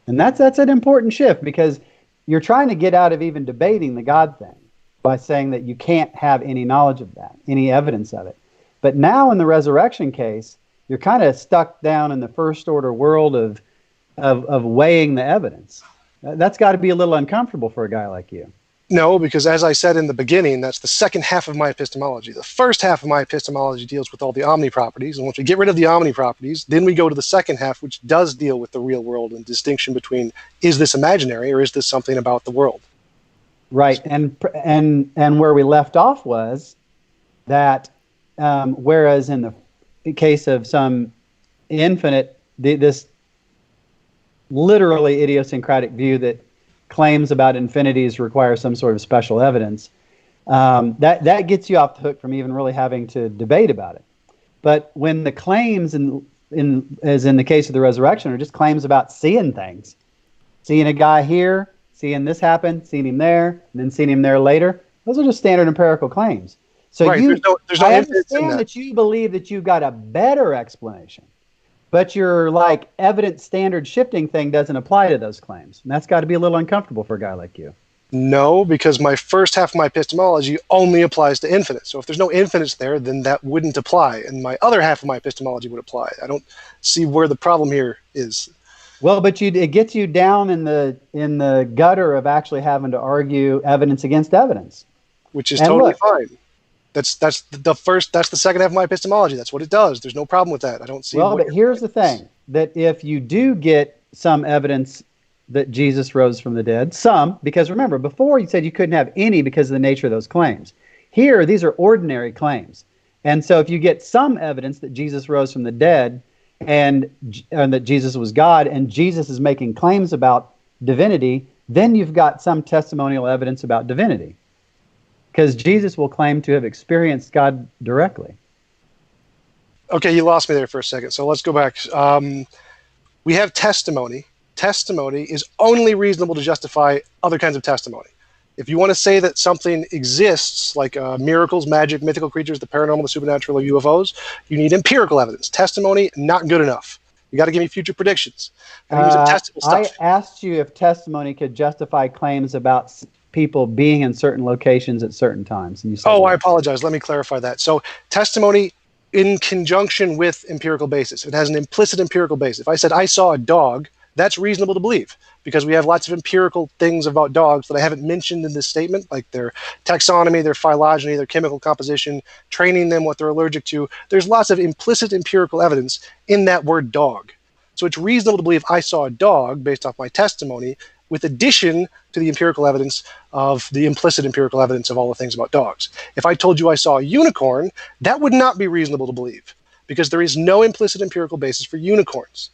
And that's an important shift, because you're trying to get out of even debating the God thing by saying that you can't have any knowledge of that, any evidence of it. But now in the resurrection case, you're kind of stuck down in the first order world of weighing the evidence. That's got to be a little uncomfortable for a guy like you. No, because as I said in the beginning, that's the second half of my epistemology. The first half of my epistemology deals with all the omni-properties, and once we get rid of the omni-properties, then we go to the second half, which does deal with the real world and distinction between, is this imaginary or is this something about the world? Right, and where we left off was that whereas in the case of some infinite, this literally idiosyncratic view that claims about infinities require some sort of special evidence, that gets you off the hook from even really having to debate about it. But when the claims, as in the case of the resurrection, are just claims about seeing things, seeing a guy here, seeing this happen, seeing him there, and then seeing him there later, those are just standard empirical claims. So Right, there's no I infinite in understand that. that you believe that you got a better explanation, but your like evidence standard shifting thing doesn't apply to those claims. And that's got to be a little uncomfortable for a guy like you. No, because my first half of my epistemology only applies to infinite. So if there's no infinites there, then that wouldn't apply. And my other half of my epistemology would apply. I don't see where the problem here is. Well, but it gets you down in the gutter of actually having to argue evidence against evidence. Which is And totally look, fine. That's the second half of my epistemology. That's what it does. There's no problem with that. I don't see. Well, but here's the thing, that if you do get some evidence that Jesus rose from the dead, because remember, before you said you couldn't have any because of the nature of those claims. Here, these are ordinary claims. And so if you get some evidence that Jesus rose from the dead and that Jesus was God and Jesus is making claims about divinity, then you've got some testimonial evidence about divinity. Because Jesus will claim to have experienced God directly. Okay, you lost me there for a second. So let's go back. We have testimony. Testimony is only reasonable to justify other kinds of testimony. If you want to say that something exists, like miracles, magic, mythical creatures, the paranormal, the supernatural, or UFOs, you need empirical evidence. Testimony, not good enough. You got to give me future predictions. I asked you if testimony could justify claims about people being in certain locations at certain times. And you said, I apologize. Let me clarify that. So testimony in conjunction with empirical basis. It has an implicit empirical basis. If I said I saw a dog, that's reasonable to believe because we have lots of empirical things about dogs that I haven't mentioned in this statement, like their taxonomy, their phylogeny, their chemical composition, training them, what they're allergic to. There's lots of implicit empirical evidence in that word dog. So it's reasonable to believe I saw a dog based off my testimony with addition to the empirical evidence of the implicit empirical evidence of all the things about dogs. If I told you I saw a unicorn, that would not be reasonable to believe because there is no implicit empirical basis for unicorns.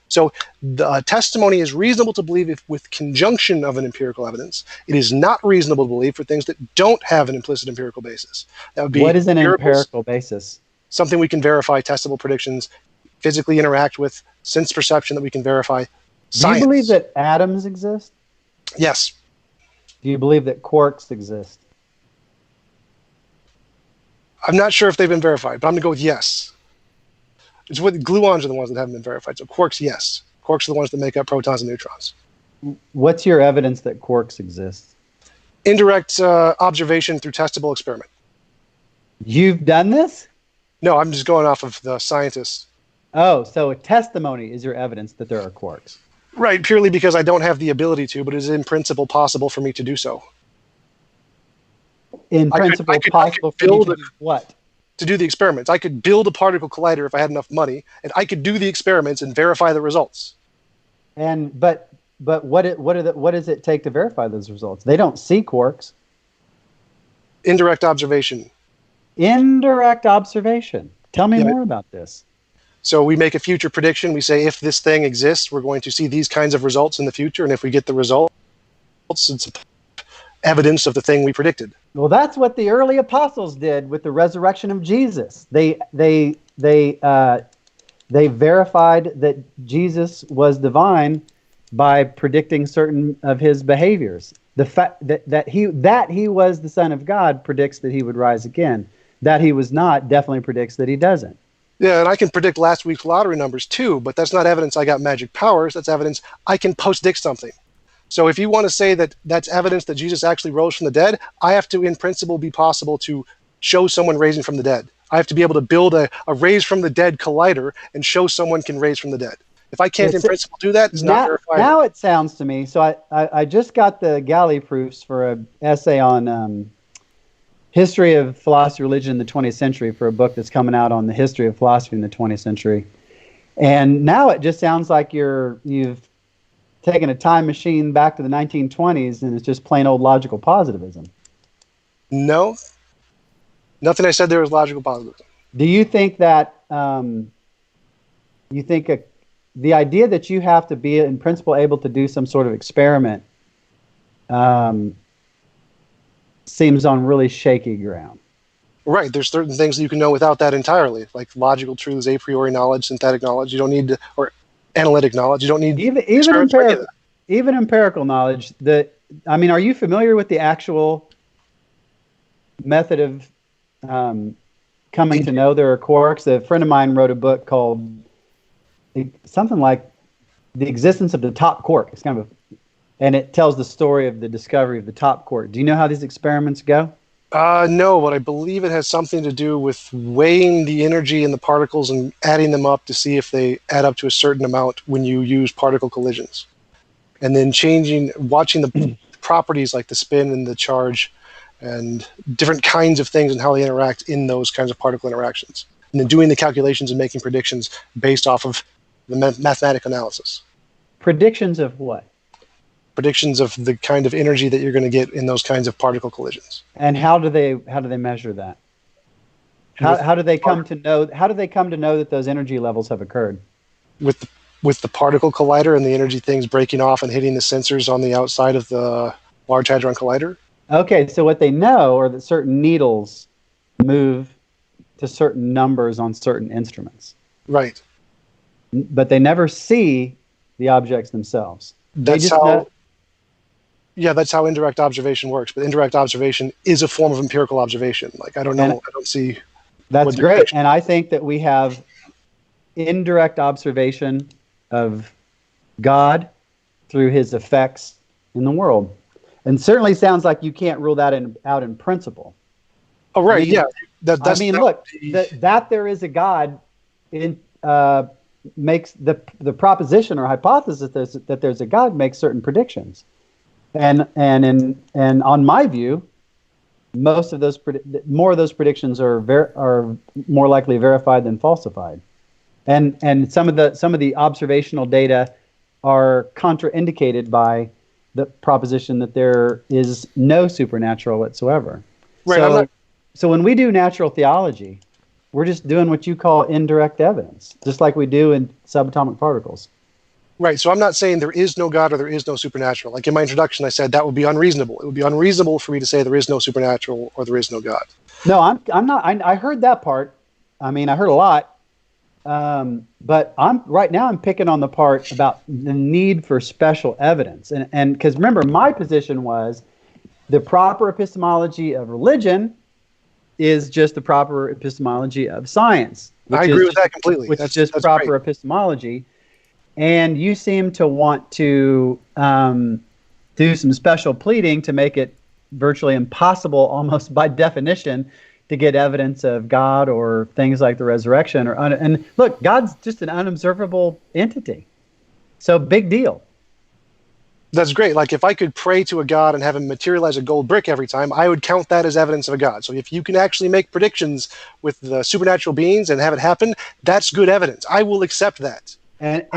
So the testimony is reasonable to believe if with conjunction of an empirical evidence. It is not reasonable to believe for things that don't have an implicit empirical basis. That would be what is an empirical basis? Something we can verify, testable predictions, physically interact with, sense perception that we can verify. Science. Do you believe that atoms exist? Yes. Do you believe that quarks exist? I'm not sure if they've been verified, but I'm going to go with yes. It's what gluons are the ones that haven't been verified. So quarks, yes. Quarks are the ones that make up protons and neutrons. What's your evidence that quarks exist? Indirect observation through testable experiment. You've done this? No, I'm just going off of the scientists. Oh, so a testimony is your evidence that there are quarks. Right, purely because I don't have the ability to, but it is in principle possible for me to do so. In principle, possible for you to do what? To do the experiments. I could build a particle collider if I had enough money, and I could do the experiments and verify the results. And but what does it take to verify those results? They don't see quarks. Indirect observation. Indirect observation. Tell me more about this. So we make a future prediction. We say if this thing exists, we're going to see these kinds of results in the future, and if we get the results, it's evidence of the thing we predicted. Well, that's what the early apostles did with the resurrection of Jesus. They verified that Jesus was divine by predicting certain of his behaviors. The fact that he was the Son of God predicts that he would rise again. That he was not definitely predicts that he doesn't. Yeah, and I can predict last week's lottery numbers too, but that's not evidence I got magic powers. That's evidence I can post-dict something. So if you want to say that that's evidence that Jesus actually rose from the dead, I have to, in principle, be possible to show someone raising from the dead. I have to be able to build a raise from the dead collider and show someone can raise from the dead. If I can't, in principle, do that, it's not verifiable. Now it sounds to me, so I just got the galley proofs for an essay on history of philosophy, religion in the 20th century for a book that's coming out on the history of philosophy in the 20th century. And now it just sounds like you've taken a time machine back to the 1920s and it's just plain old logical positivism. No. Nothing I said there was logical positivism. Do you think that the idea that you have to be in principle able to do some sort of experiment seems on really shaky ground? Right. There's certain things that you can know without that entirely, like logical truths, a priori knowledge, synthetic knowledge. You don't need to, or analytic knowledge. You don't need even empirical knowledge. Are you familiar with the actual method of coming to know there are quarks. A friend of mine wrote a book called something like The Existence of the Top Quark. It's kind of and it tells the story of the discovery of the top quark. Do you know how these experiments go? No, but I believe it has something to do with weighing the energy in the particles and adding them up to see if they add up to a certain amount when you use particle collisions. And then watching the properties like the spin and the charge and different kinds of things and how they interact in those kinds of particle interactions. And then doing the calculations and making predictions based off of the mathematical analysis. Predictions of what? Predictions of the kind of energy that you're going to get in those kinds of particle collisions. And how do they measure that? How do they come to know? How do they come to know that those energy levels have occurred? With the particle collider and the energy things breaking off and hitting the sensors on the outside of the Large Hadron Collider. Okay, so what they know are that certain needles move to certain numbers on certain instruments. Right. But they never see the objects themselves. That's how. Yeah, that's how indirect observation works. But indirect observation is a form of empirical observation. Like, I don't know. I don't see. That's great. And I think that we have indirect observation of God through his effects in the world. And certainly sounds like you can't rule that out in principle. Oh, right. Yeah. That there is a God makes the proposition or hypothesis that there's a God makes certain predictions. And on my view, most of those more of those predictions are more likely verified than falsified, and some of the observational data are contraindicated by the proposition that there is no supernatural whatsoever. Right. So when we do natural theology, we're just doing what you call indirect evidence, just like we do in subatomic particles. Right. So I'm not saying there is no God or there is no supernatural. Like in my introduction, I said that would be unreasonable. It would be unreasonable for me to say there is no supernatural or there is no God. No, I'm not. I heard that part. I mean, I heard a lot. But right now I'm picking on the part about the need for special evidence. And because remember, my position was the proper epistemology of religion is just the proper epistemology of science. I agree with that completely. Which is just proper great epistemology. And you seem to want to do some special pleading to make it virtually impossible, almost by definition, to get evidence of God or things like the resurrection. And look, God's just an unobservable entity. So big deal. That's great. Like if I could pray to a God and have him materialize a gold brick every time, I would count that as evidence of a God. So if you can actually make predictions with the supernatural beings and have it happen, that's good evidence. I will accept that. And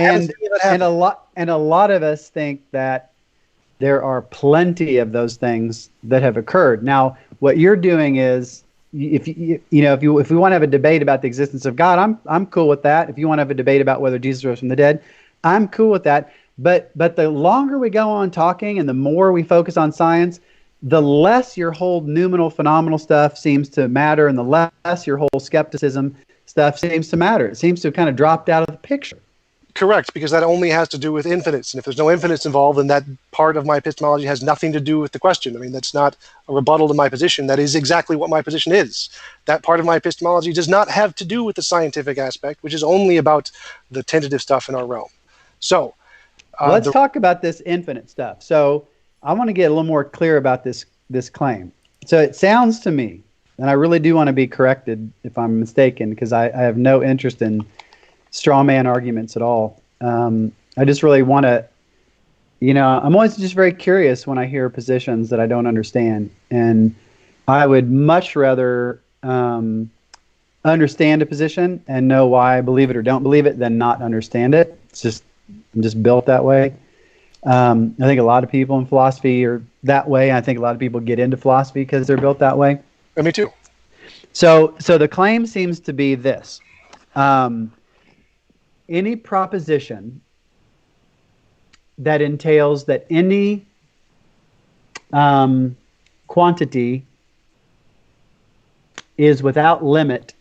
a lot of us think that there are plenty of those things that have occurred. Now, what you're doing is, if we want to have a debate about the existence of God, I'm cool with that. If you want to have a debate about whether Jesus rose from the dead, I'm cool with that. But the longer we go on talking and the more we focus on science, the less your whole noumenal phenomenal stuff seems to matter, and the less your whole skepticism stuff seems to matter. It seems to have kind of dropped out of the picture. Correct, because that only has to do with infinites. And if there's no infinites involved, then that part of my epistemology has nothing to do with the question. I mean, that's not a rebuttal to my position. That is exactly what my position is. That part of my epistemology does not have to do with the scientific aspect, which is only about the tentative stuff in our realm. So let's talk about this infinite stuff. So I want to get a little more clear about this claim. So it sounds to me, and I really do want to be corrected if I'm mistaken, because I have no interest in straw man arguments at all. I just really want to, I'm always just very curious when I hear positions that I don't understand. And I would much rather understand a position and know why I believe it or don't believe it than not understand it. I'm just built that way. I think a lot of people in philosophy are that way. I think a lot of people get into philosophy because they're built that way. And me too. So the claim seems to be this. Any proposition that entails that any quantity is without limit,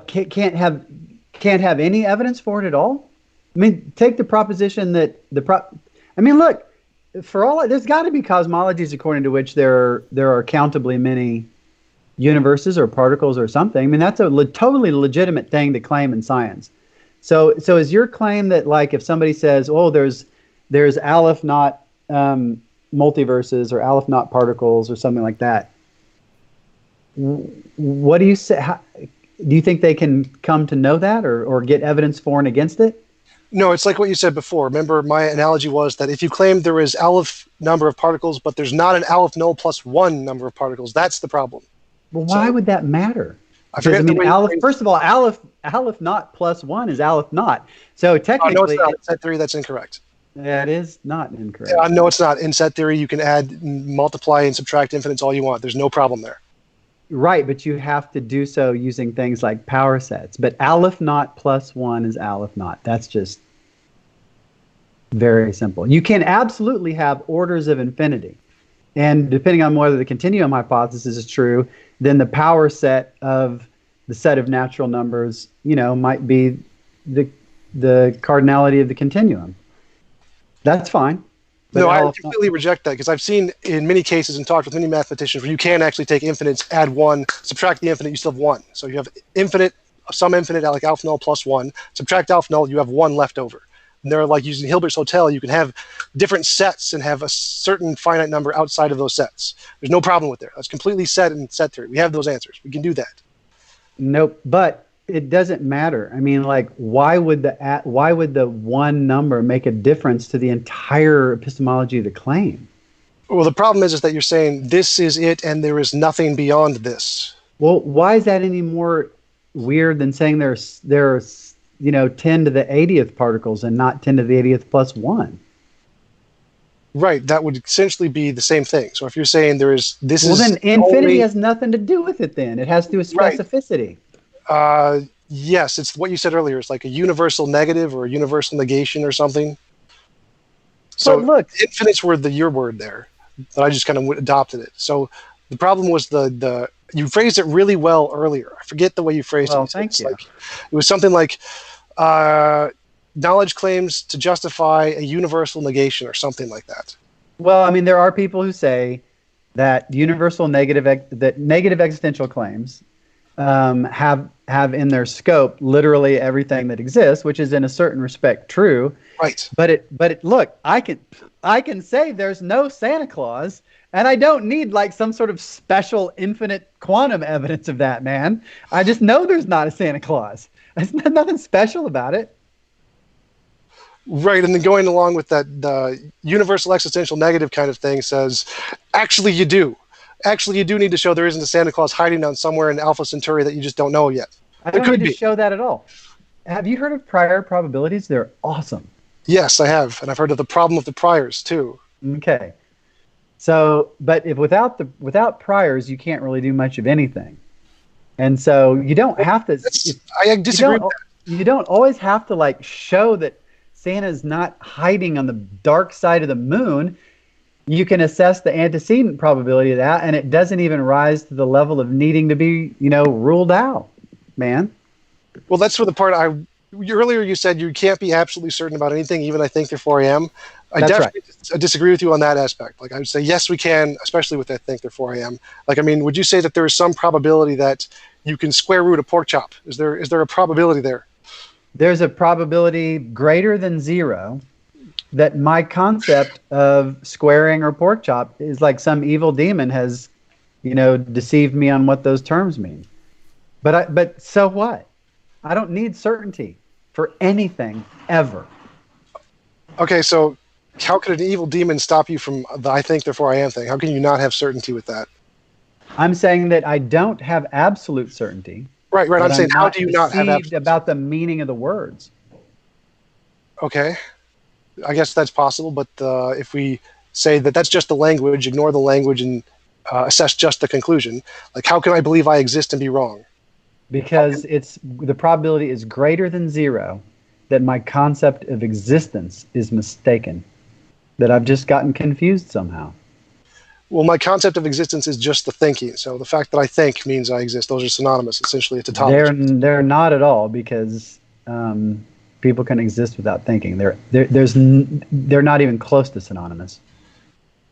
can't have any evidence for it at all? I mean, take the proposition that look, there's got to be cosmologies according to which there are countably many universes or particles or something. I mean, that's a totally legitimate thing to claim in science. So is your claim that, like, if somebody says, "Oh, there's Aleph naught multiverses or Aleph naught particles or something like that," what do you say? Do you think they can come to know that or get evidence for and against it? No, it's like what you said before. Remember, my analogy was that if you claim there is Aleph number of particles, but there's not an Aleph null plus 1 number of particles, that's the problem. Well, why would that matter? I forget the way Aleph, first of all, Aleph naught plus 1 is Aleph naught. So technically, no, it's not. In set theory, that's incorrect. That is not incorrect. No, it's not. In set theory, you can add, multiply, and subtract infinites all you want. There's no problem there. Right, but you have to do so using things like power sets. But Aleph naught plus 1 is Aleph naught. That's just very simple. You can absolutely have orders of infinity. And depending on whether the continuum hypothesis is true, then the power set of the set of natural numbers, might be the cardinality of the continuum. That's fine. No, I completely reject that, because I've seen in many cases and talked with many mathematicians where you can actually take infinites, add 1, subtract the infinite, you still have 1. So you have infinite, some infinite, like alpha null plus 1, subtract alpha null, you have 1 left over. And they're like using Hilbert's Hotel, you can have different sets and have a certain finite number outside of those sets. There's no problem with there. That's completely set in set theory. We have those answers. We can do that. Nope, but it doesn't matter. I mean, like, why would the one number make a difference to the entire epistemology of the claim? Well, the problem is that you're saying this is it and there is nothing beyond this. Well, why is that any more weird than saying there's 10 to the 80th particles and not 10 to the 80th plus 1? Right, that would essentially be the same thing. So if you're saying then infinity has nothing to do with it then. It has to do with specificity. Right. Yes, it's what you said earlier. It's like a universal negative or a universal negation or something. So look, infinites were your word there, but I just kind of adopted it. So the problem was you phrased it really well earlier. I forget the way you phrased it. Thank you. It was something like knowledge claims to justify a universal negation or something like that. Well, I mean, there are people who say that negative existential claims have in their scope literally everything that exists, which is in a certain respect true. Right. But look, I can say there's no Santa Claus, and I don't need like some sort of special infinite quantum evidence of that, man. I just know there's not a Santa Claus. There's nothing special about it. Right, and then going along with that, the universal existential negative kind of thing says, actually you do. Actually, you do need to show there isn't a Santa Claus hiding down somewhere in Alpha Centauri that you just don't know yet. I don't need to show that at all. Have you heard of prior probabilities? They're awesome. Yes, I have, and I've heard of the problem of the priors too. Okay, so but without priors, you can't really do much of anything, and so you don't have to. I disagree with that. You don't always have to like show that Santa's not hiding on the dark side of the moon. You can assess the antecedent probability of that, and it doesn't even rise to the level of needing to be, ruled out, man. Well, that's for the part earlier you said you can't be absolutely certain about anything, even I think, therefore I am. I definitely disagree with you on that aspect. Like, I would say, yes, we can, especially with I think, therefore I am. Like, I mean, would you say that there is some probability that you can square root a pork chop? Is there a probability there? There's a probability greater than 0 that my concept of squaring or pork chop is like some evil demon has, deceived me on what those terms mean. But so what? I don't need certainty for anything ever. Okay, so how could an evil demon stop you from the I think, therefore I am thing? How can you not have certainty with that? I'm saying that I don't have absolute certainty. Right. I'm saying, how do you not have absolute about the meaning of the words? Okay. I guess that's possible, but if we say that that's just the language, ignore the language and assess just the conclusion, like how can I believe I exist and be wrong? Because the probability is greater than 0 that my concept of existence is mistaken, that I've just gotten confused somehow. Well, my concept of existence is just the thinking. So the fact that I think means I exist. Those are synonymous, essentially, a tautology. They're not at all, because people can exist without thinking. They're not even close to synonymous.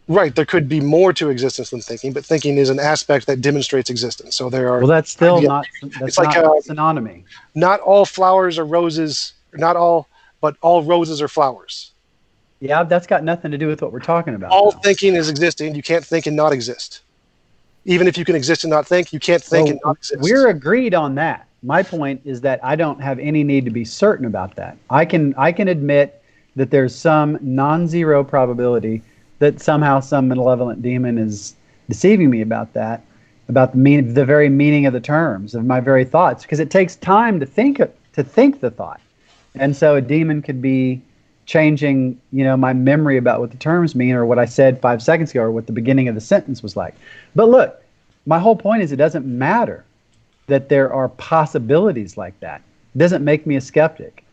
Right, there could be more to existence than thinking, but thinking is an aspect that demonstrates existence. So there are. Well, that's still idea- not, It's that's like not synonymy. not all flowers are roses, not all, but all roses are flowers. Yeah, that's got nothing to do with what we're talking about. All though. thinking is existing. You can't think and not exist. Even if you can exist and not think, you can't think and not exist. We're agreed on that. My point is that I don't have any need to be certain about that. I can admit that there's some non-zero probability that somehow some malevolent demon is deceiving me about that, about the very meaning of the terms of my very thoughts, because it takes time to think the thought, and so a demon could be changing, my memory about what the terms mean, or what I said 5 seconds ago, or what the beginning of the sentence was like. But look, my whole point is it doesn't matter that there are possibilities like that. It doesn't make me a skeptic.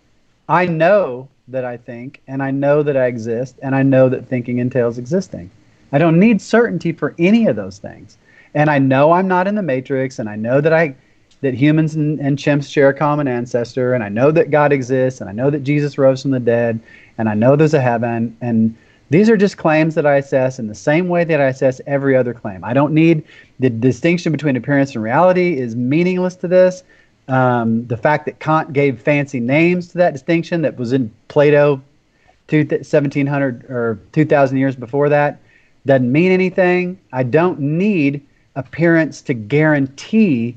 I know that I think, and I know that I exist, and I know that thinking entails existing. I don't need certainty for any of those things. And I know I'm not in the Matrix, and I know that humans and chimps share a common ancestor, and I know that God exists, and I know that Jesus rose from the dead, and I know there's a heaven, and these are just claims that I assess in the same way that I assess every other claim. I don't need the distinction between appearance and reality is meaningless to this. The fact that Kant gave fancy names to that distinction that was in Plato 1700 or 2000 years before that doesn't mean anything. I don't need appearance to guarantee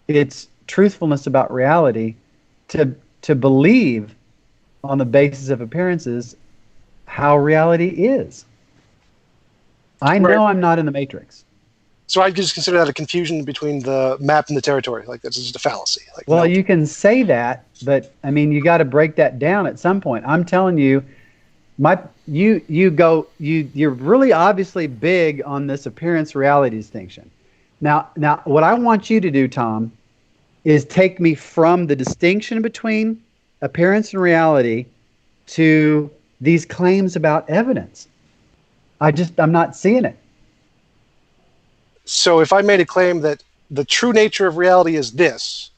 its truthfulness about reality to believe on the basis of appearances how reality is. I know I'm not in the Matrix. So I just consider that a confusion between the map and the territory. Like that's just a fallacy. Like, well, no. You can say that, but I mean, you got to break that down at some point. I'm telling you, you're really obviously big on this appearance reality distinction. Now, what I want you to do, Tom, is take me from the distinction between appearance and reality to these claims about evidence. I'm not seeing it. So if I made a claim that the true nature of reality is this,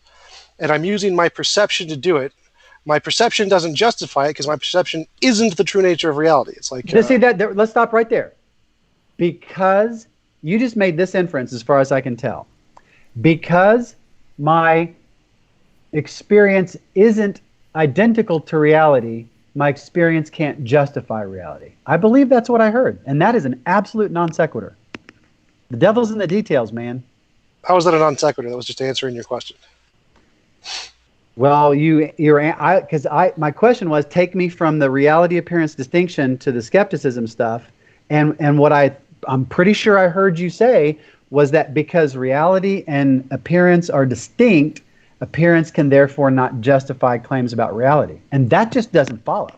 and I'm using my perception to do it, my perception doesn't justify it because my perception isn't the true nature of reality. It's like... let's stop right there. Because you just made this inference as far as I can tell. Because my experience isn't identical to reality, my experience can't justify reality. I believe that's what I heard, and that is an absolute non sequitur. The devil's in the details, man. How was that a non sequitur? That was just answering your question. Well, my question was, take me from the reality appearance distinction to the skepticism stuff, and what I'm pretty sure I heard you say was that because reality and appearance are distinct, appearance can therefore not justify claims about reality, and that just doesn't follow.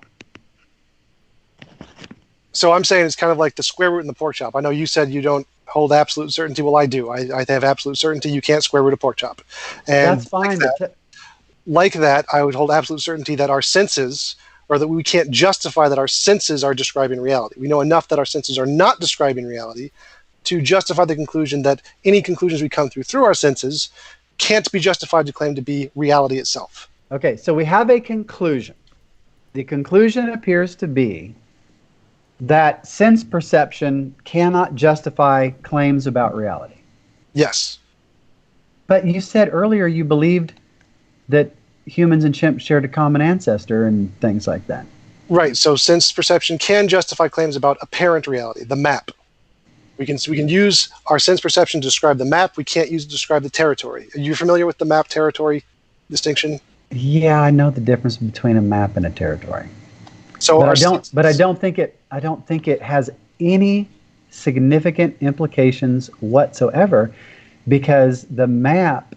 So I'm saying it's kind of like the square root in the pork chop. I know you said you don't hold absolute certainty. Well, I do. I have absolute certainty you can't square root a pork chop. And that's fine. Like that, I would hold absolute certainty that our senses, or that we can't justify that our senses are describing reality. We know enough that our senses are not describing reality to justify the conclusion that any conclusions we come through our senses can't be justified to claim to be reality itself. Okay, so we have a conclusion. The conclusion appears to be that sense perception cannot justify claims about reality. Yes. But you said earlier you believed that humans and chimps shared a common ancestor and things like that. Right, so sense perception can justify claims about apparent reality, the map. We can use our sense perception to describe the map. We can't use it to describe the territory. Are you familiar with the map-territory distinction? Yeah, I know the difference between a map and a territory. So but I don't think it has any significant implications whatsoever, because the map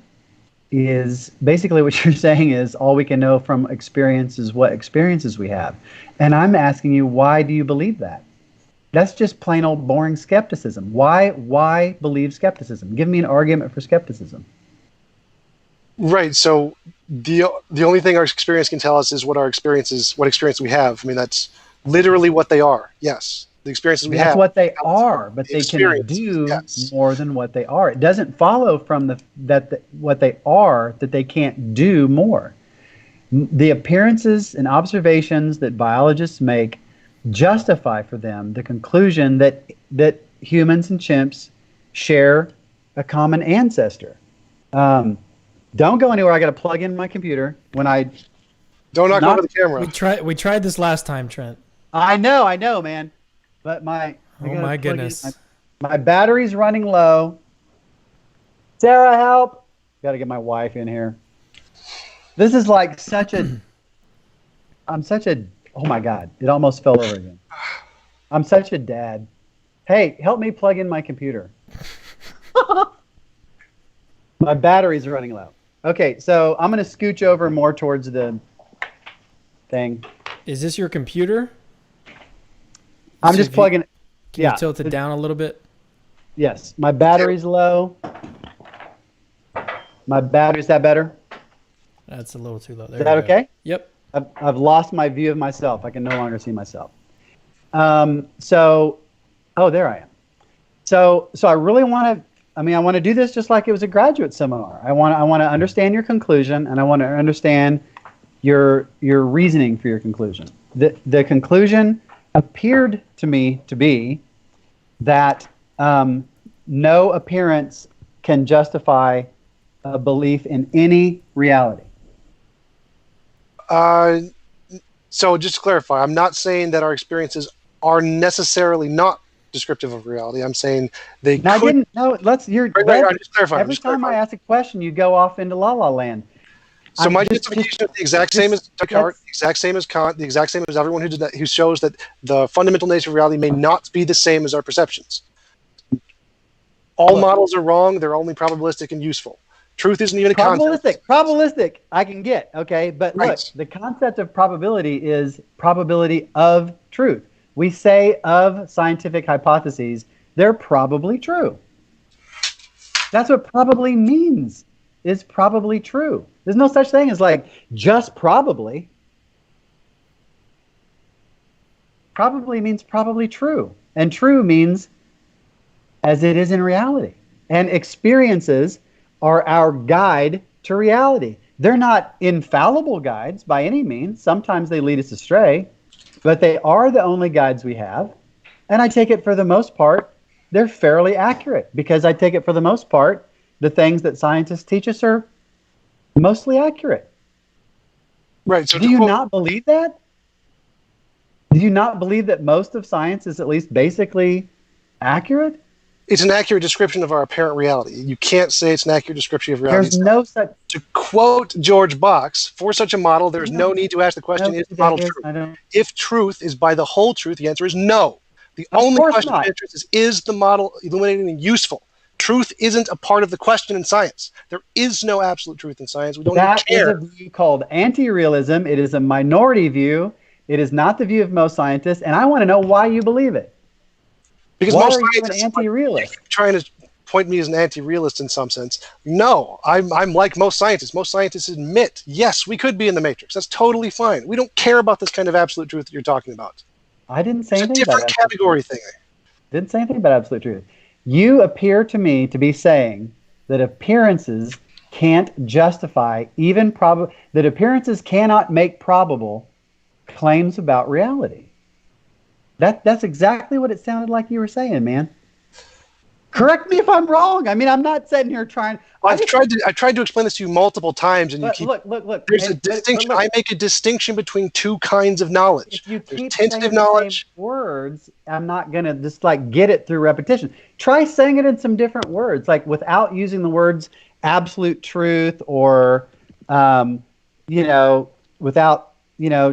is basically what you're saying is all we can know from experience is what experiences we have. And I'm asking you, why do you believe that? That's just plain old boring skepticism. Why believe skepticism? Give me an argument for skepticism. Right. So the only thing our experience can tell us is what experience we have. I mean, that's literally what they are. Yes. The experiences we have. That's what they are, but they can do more than what they are. It doesn't follow from what they are that they can't do more. The appearances and observations that biologists make justify for them the conclusion that humans and chimps share a common ancestor. Don't go anywhere. I got to plug in my computer when I. Don't knock over the camera. We tried this last time, Trent. I know, man. But my. Oh my goodness. My battery's running low. Sarah, help! Got to get my wife in here. This is like such a. I'm such a. Oh my God! It almost fell over again. I'm such a dad. Hey, help me plug in my computer. My battery's running low. Okay, so I'm going to scooch over more towards the thing. Is this your computer? I'm just plugging. Can you tilt it down a little bit? Yes, my battery's low. My battery's that better? That's a little too low. There Is that okay? Yep. I've lost my view of myself. I can no longer see myself. Oh, there I am. So I really want to. I want to do this just like it was a graduate seminar. I want to understand your conclusion, and I want to understand your reasoning for your conclusion. The conclusion appeared to me to be that no appearance can justify a belief in any reality. So just to clarify, I'm not saying that our experiences are necessarily not descriptive of reality. I'm saying they no, could. I didn't. No, I'm just clarifying. Every time I ask a question, you go off into la la land. So my justification is the exact same as Descartes, the exact same as Kant, the exact same as everyone who did that, who shows that the fundamental nature of reality may not be the same as our perceptions. All models are wrong. They're only probabilistic and useful. Truth isn't even a concept. Probabilistic, I can get, okay? But look, the concept of probability is probability of truth. We say of scientific hypotheses, they're probably true. That's what probably means, is probably true. There's no such thing as like just probably. Probably means probably true. And true means as it is in reality. And experiences are our guide to reality. They're not infallible guides by any means. Sometimes they lead us astray, but they are the only guides we have. And I take it for the most part, they're fairly accurate, because I take it for the most part, the things that scientists teach us are mostly accurate. Right. So do you not believe that? Do you not believe that most of science is at least basically accurate? It's an accurate description of our apparent reality. You can't say it's an accurate description of reality. There's no such. To quote George Box, for such a model, there is no need to ask the question, is the model true? If truth is by the whole truth, the answer is no. The only question of interest is the model illuminating and useful? Truth isn't a part of the question in science. There is no absolute truth in science. We don't even care. That is a view called anti-realism. It is a minority view. It is not the view of most scientists, and I want to know why you believe it. Because why most are you scientists an anti-realist? Trying to point me as an anti-realist in some sense. No, I'm like most scientists. Most scientists admit, yes, we could be in the matrix. That's totally fine. We don't care about this kind of absolute truth that you're talking about. I didn't say anything about it. It's a different category thing. Didn't say anything about absolute truth. You appear to me to be saying that appearances can't justify that appearances cannot make probable claims about reality. That's exactly what it sounded like you were saying, man. Correct me if I'm wrong. I mean, I'm not sitting here trying. I've tried to explain this to you multiple times, and you keep. Look. There's a distinction. I make a distinction between two kinds of knowledge. If you keep tentative saying knowledge. The same words, I'm not gonna just like get it through repetition. Try saying it in some different words, like without using the words absolute truth or, without.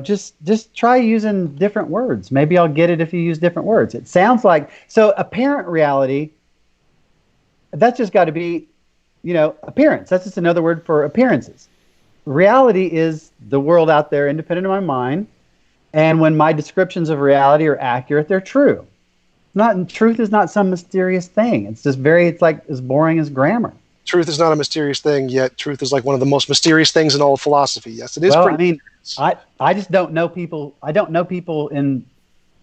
Just try using different words. Maybe I'll get it if you use different words. It sounds like, so apparent reality, that's just got to be, appearance. That's just another word for appearances. Reality is the world out there independent of my mind. And when my descriptions of reality are accurate, they're true. Truth is not some mysterious thing. It's just it's like as boring as grammar. Truth is not a mysterious thing, yet truth is like one of the most mysterious things in all of philosophy. Yes, it is. Well, I just don't know people. I don't know people in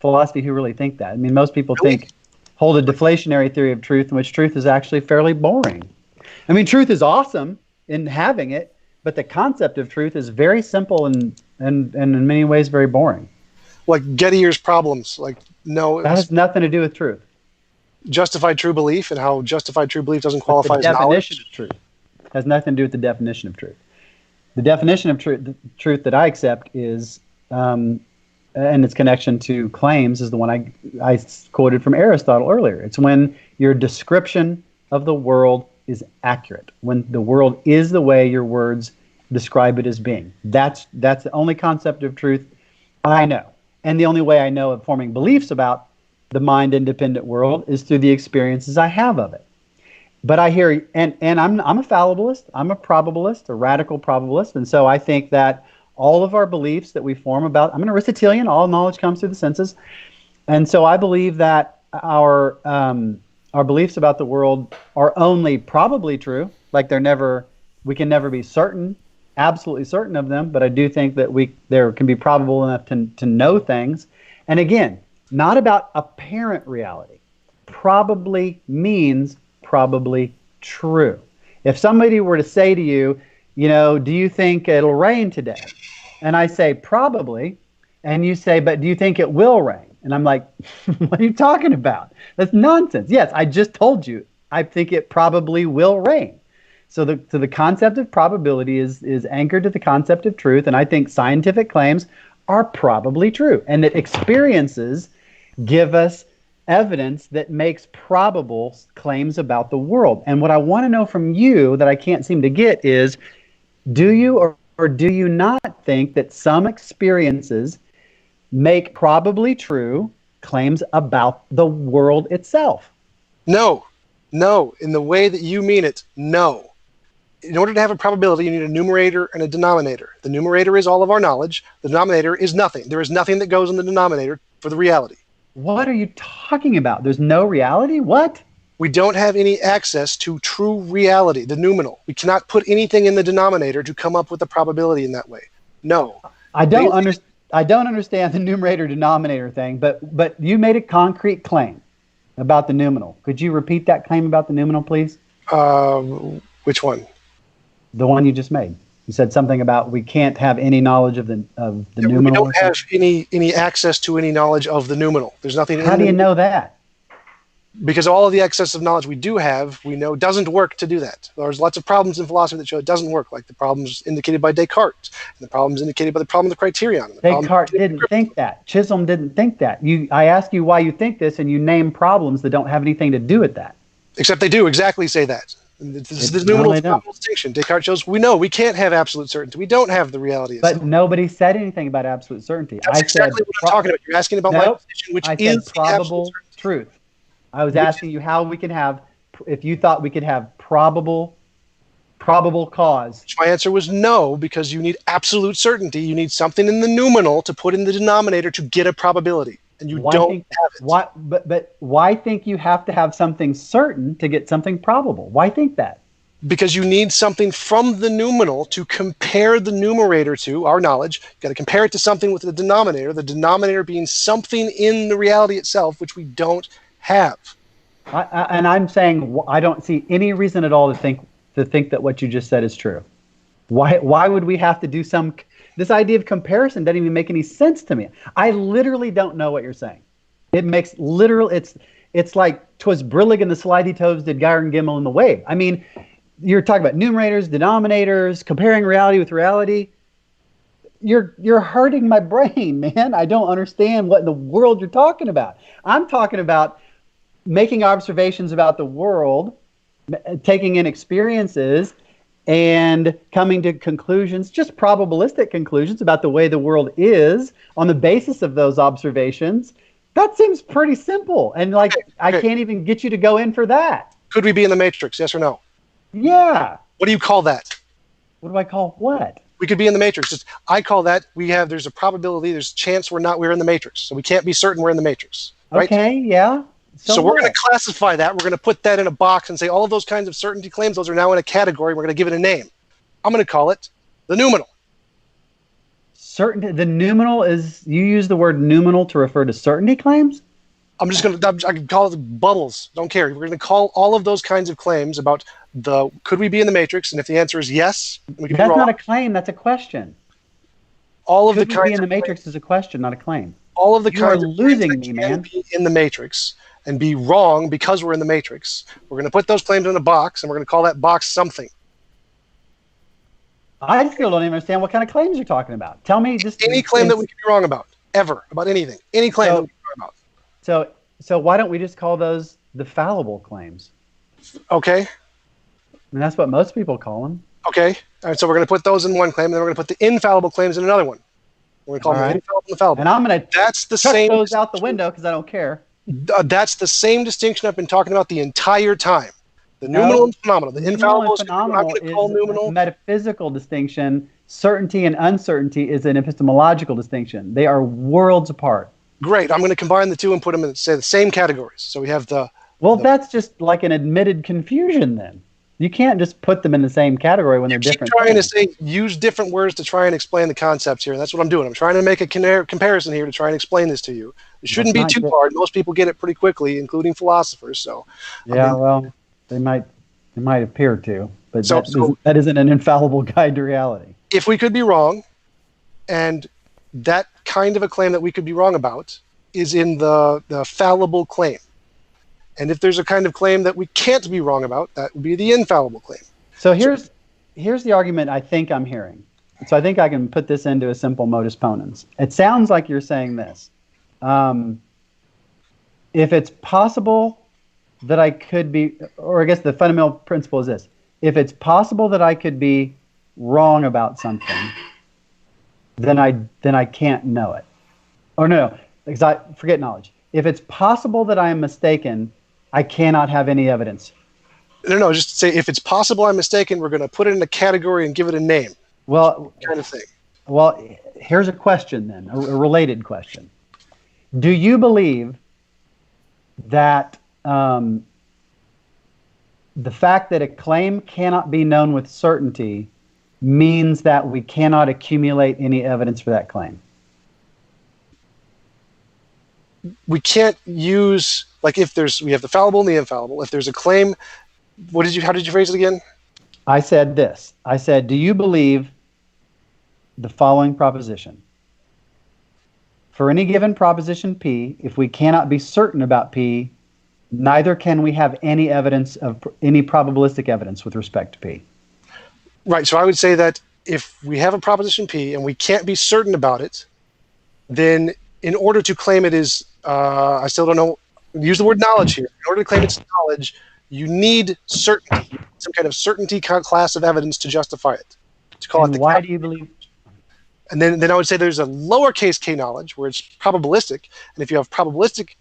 philosophy who really think that. I mean, most people hold a deflationary theory of truth in which truth is actually fairly boring. I mean, truth is awesome in having it, but the concept of truth is very simple and in many ways very boring. like Gettyer's problems. Like, no, That has nothing to do with truth. justified true belief and how justified true belief doesn't qualify The as knowledge. definition of truth has nothing to do with the definition of truth. The definition of truth that I accept is, and its connection to claims is the one I quoted from Aristotle earlier. It's when your description of the world is accurate, when the world is the way your words describe it as being. That's the only concept of truth I know. And the only way I know of forming beliefs about the mind-independent world is through the experiences I have of it. But I hear, and I'm a fallibilist, I'm a probabilist, a radical probabilist, and so I think that all of our beliefs that we form about, I'm an Aristotelian, all knowledge comes through the senses, and so I believe that our beliefs about the world are only probably true, like we can never be certain, absolutely certain of them, but I do think that there can be probable enough to know things, and again, not about apparent reality. Probably means probably true. If somebody were to say to you, do you think it'll rain today? And I say probably, and you say, but do you think it will rain? And I'm like, what are you talking about? That's nonsense. Yes, I just told you, I think it probably will rain. So the concept of probability is anchored to the concept of truth, and I think scientific claims are probably true, and that experiences give us evidence that makes probable claims about the world. And what I want to know from you that I can't seem to get is, do you or do you not think that some experiences make probably true claims about the world itself? No. In the way that you mean it, no. In order to have a probability, you need a numerator and a denominator. The numerator is all of our knowledge. The denominator is nothing. There is nothing that goes in the denominator for the reality. What are you talking about? There's no reality? What? We don't have any access to true reality, the noumenal. We cannot put anything in the denominator to come up with a probability in that way. No. I don't understand the numerator-denominator thing, but you made a concrete claim about the noumenal. Could you repeat that claim about the noumenal, please? Which one? The one you just made. You said something about we can't have any knowledge of the noumenal. We don't have any access to any knowledge of the noumenal. There's nothing. How do you know that? Because all of the excess of knowledge we do have, we know doesn't work to do that. There's lots of problems in philosophy that show it doesn't work, like the problems indicated by Descartes, and the problems indicated by the problem of the criterion. Descartes didn't think that. Chisholm didn't think that. I asked you why you think this, and you name problems that don't have anything to do with that. Except they do exactly say that. This is the noumenal distinction. Descartes shows we can't have absolute certainty. We don't have the reality. But nobody said anything about absolute certainty. That's exactly what I'm talking about. You're asking about my position, which is probable truth. I was asking you how we can have, if you thought we could have probable cause. My answer was no, because you need absolute certainty. You need something in the noumenal to put in the denominator to get a probability, and you don't have it. But why think you have to have something certain to get something probable? Why think that? Because you need something from the noumenal to compare the numerator to, our knowledge. You've got to compare it to something with the denominator being something in the reality itself, which we don't have. And I'm saying I don't see any reason at all to think that what you just said is true. Why would we have to do this idea of comparison doesn't even make any sense to me. I literally don't know what you're saying. It makes it's like 'twas brillig and the slidey toves did Gyre and Gimel in the wave. I mean, you're talking about numerators, denominators, comparing reality with reality. You're hurting my brain, man. I don't understand what in the world you're talking about. I'm talking about making observations about the world, taking in experiences, and coming to conclusions, just probabilistic conclusions about the way the world is on the basis of those observations. That seems pretty simple. And I can't even get you to go in for that. Could we be in the matrix? Yes or no? Yeah. What do you call that? What do I call what? We could be in the matrix. I call that there's a probability, there's a chance we're in the matrix. So we can't be certain we're in the matrix. Right? Okay, yeah. So we're going to classify that. We're going to put that in a box and say all of those kinds of certainty claims, those are now in a category. We're going to give it a name. I'm going to call it the noumenal. Certainty. The noumenal is, you use the word noumenal to refer to certainty claims? I can call it bubbles. Don't care. We're going to call all of those kinds of claims about could we be in the matrix? And if the answer is yes, we can be wrong. That's not a claim. That's a question. All of the kinds be in the matrix is a question, not a claim. all of the You are kinds of losing claims me, that can man. be in the matrix and be wrong because we're in the matrix. We're going to put those claims in a box, and we're going to call that box something. I still don't even understand what kind of claims you're talking about. Tell me just Any claim that we could be wrong about, ever, about anything. Any claim that we could be wrong about. So why don't we just call those the fallible claims? Okay. And that's what most people call them. Okay. All right, so we're going to put those in one claim, and then we're going to put the infallible claims in another one. We're going to call them the infallible and the fallible. And I'm going to chuck those out the window because I don't care. That's the same distinction I've been talking about the entire time. The numinal and phenomenal. The infallible and phenomenal is numinal. a metaphysical distinction. Certainty and uncertainty is an epistemological distinction. They are worlds apart. Great. I'm going to combine the two and put them in, say, the same categories. So we have that's just like an admitted confusion then. You can't just put them in the same category when they're different. Keep trying to say, use different words to try and explain the concepts here. And that's what I'm doing. I'm trying to make a comparison here to try and explain this to you. It shouldn't be too hard. Most people get it pretty quickly, including philosophers. So well, they might appear to, but that isn't an infallible guide to reality. If we could be wrong, and that kind of a claim that we could be wrong about is in the fallible claim. And if there's a kind of claim that we can't be wrong about, that would be the infallible claim. So here's the argument I think I'm hearing. So I think I can put this into a simple modus ponens. It sounds like you're saying this. If it's possible that I could be, or I guess the fundamental principle is this: if it's possible that I could be wrong about something, then I can't know it. Or no, because I forget knowledge. If it's possible that I am mistaken, I cannot have any evidence. No, just say if it's possible I'm mistaken, we're going to put it in a category and give it a name. Well, kind of thing. Well, here's a question then, a related question. Do you believe that the fact that a claim cannot be known with certainty means that we cannot accumulate any evidence for that claim? We can't use, like, we have the fallible and the infallible. If there's a claim, how did you phrase it again? I said this. I said, do you believe the following proposition? For any given proposition P, if we cannot be certain about P, neither can we have any evidence of any probabilistic evidence with respect to P. Right. So I would say that if we have a proposition P and we can't be certain about it, then in order to claim it is, I still don't know, use the word knowledge here. In order to claim it's knowledge, you need certainty, some kind of certainty class of evidence to justify it. To call it why do you believe? And then I would say there's a lowercase k knowledge where it's probabilistic, and if you have probabilistic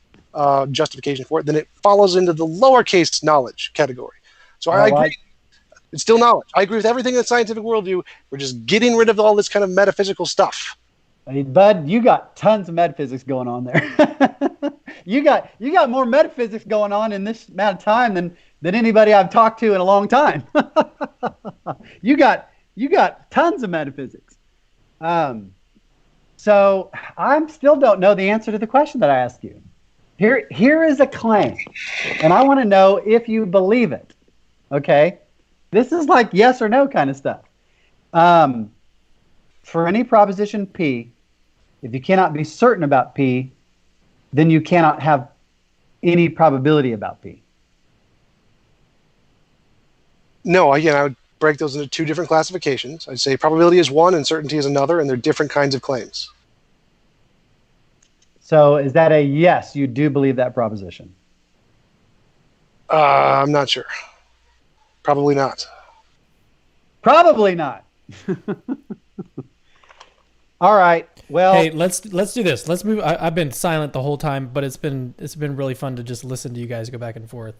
justification for it, then it follows into the lowercase knowledge category. So I agree. It's still knowledge. I agree with everything in the scientific worldview. We're just getting rid of all this kind of metaphysical stuff. Hey, Bud, you got tons of metaphysics going on there. you got more metaphysics going on in this amount of time than anybody I've talked to in a long time. you got tons of metaphysics. So I still don't know the answer to the question that I asked you. Here is a claim, and I want to know if you believe it. Okay? This is like yes or no kind of stuff. For any proposition P, if you cannot be certain about P, then you cannot have any probability about P. No, again, I would break those into two different classifications. I'd say probability is one and certainty is another, and they're different kinds of claims. So is that a yes, you do believe that proposition? I'm not sure. Probably not. Probably not. All right. Well, hey, let's do this. Let's move. I've been silent the whole time, but it's been really fun to just listen to you guys go back and forth.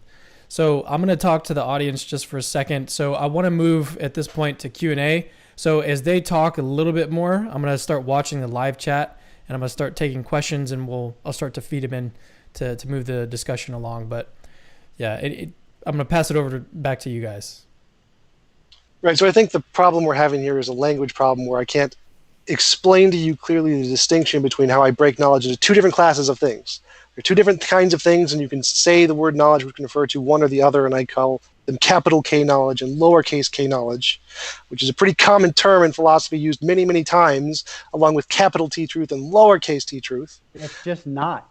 So I'm going to talk to the audience just for a second. So I want to move at this point to Q&A. So as they talk a little bit more, I'm going to start watching the live chat, and I'm going to start taking questions, and I'll start to feed them in to move the discussion along. But yeah, I'm going to pass it back to you guys. Right. So I think the problem we're having here is a language problem where I can't explain to you clearly the distinction between how I break knowledge into two different classes of things. There are two different kinds of things, and you can say the word knowledge, which can refer to one or the other, and I call than capital K knowledge and lowercase k knowledge, which is a pretty common term in philosophy used many, many times, along with capital T truth and lowercase t truth. It's just not.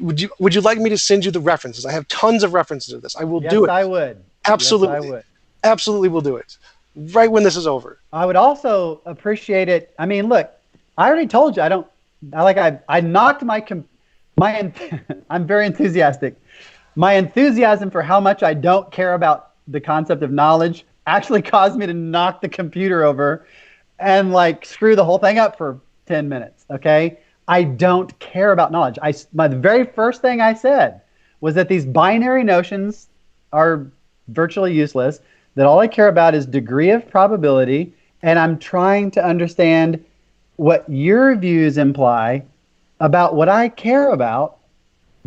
Would you like me to send you the references? I have tons of references of this. I will do it. Yes, I would. Absolutely. Yes, I would. Absolutely will do it. Right when this is over. I would also appreciate it. I mean, look, I already told you I knocked I'm very enthusiastic. My enthusiasm for how much I don't care about the concept of knowledge actually caused me to knock the computer over and like screw the whole thing up for 10 minutes. Okay. I don't care about knowledge. The very first thing I said was that these binary notions are virtually useless, that all I care about is degree of probability, and I'm trying to understand what your views imply about what I care about,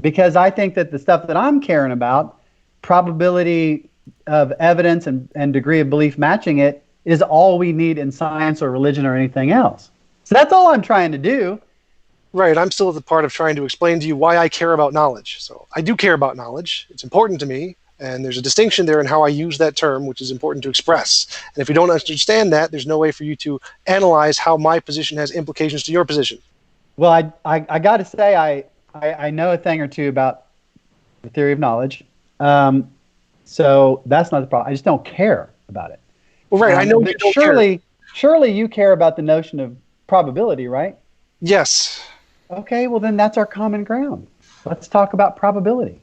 because I think that the stuff that I'm caring about, probability of evidence and degree of belief matching it, is all we need in science or religion or anything else. So that's all I'm trying to do. Right. I'm still at the part of trying to explain to you why I care about knowledge. So I do care about knowledge. It's important to me. And there's a distinction there in how I use that term, which is important to express. And if you don't understand that, there's no way for you to analyze how my position has implications to your position. Well, I got to say, I know a thing or two about the theory of knowledge. So that's not the problem. I just don't care about it. Well, right. I know you don't care. Surely you care about the notion of probability, right? Yes. Okay, well then that's our common ground. Let's talk about probability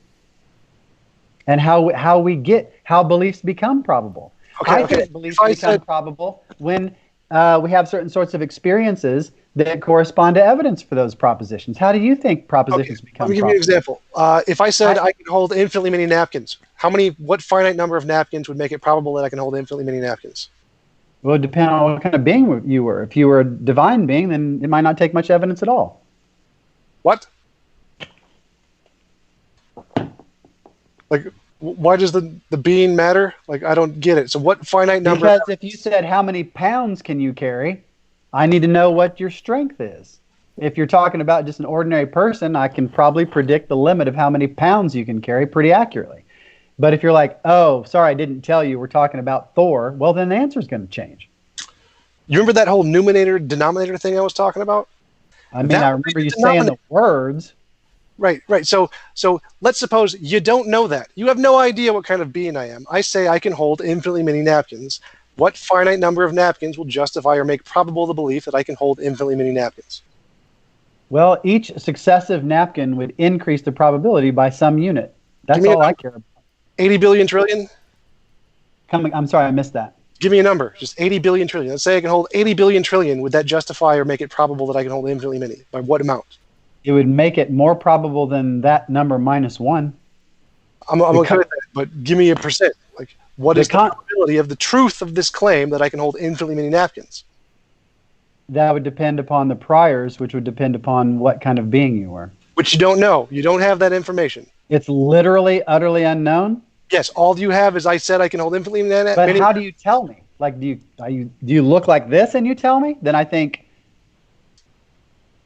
and how beliefs become probable. I think beliefs become probable when we have certain sorts of experiences that correspond to evidence for those propositions. How do you think propositions become probable? Let me give you an example. If I said I can hold infinitely many napkins, what finite number of napkins would make it probable that I can hold infinitely many napkins? Well, it would depend on what kind of being you were. If you were a divine being, then it might not take much evidence at all. What? Like, why does the being matter? Like, I don't get it. So what finite number? Because if you said, how many pounds can you carry? I need to know what your strength is. If you're talking about just an ordinary person, I can probably predict the limit of how many pounds you can carry pretty accurately. But if you're like, oh, sorry, I didn't tell you, we're talking about Thor, well, then the answer is going to change. You remember that whole numerator-denominator thing I was talking about? I mean, I remember you saying the words. Right. So let's suppose you don't know that. You have no idea what kind of being I am. I say I can hold infinitely many napkins. What finite number of napkins will justify or make probable the belief that I can hold infinitely many napkins? Well, each successive napkin would increase the probability by some unit. That's all I care about. 80 billion trillion? I'm sorry, I missed that. Give me a number. Just 80 billion trillion. Let's say I can hold 80 billion trillion. Would that justify or make it probable that I can hold infinitely many? By what amount? It would make it more probable than that number minus 1. I'm okay with that, but give me a percent. Like, what is the probability of the truth of this claim that I can hold infinitely many napkins? That would depend upon the priors, which would depend upon what kind of being you were. Which you don't know. You don't have that information. It's literally, utterly unknown? Yes, all you have is I said I can hold infinitely many. But how do you tell me? Like, do you look like this and you tell me? Then I think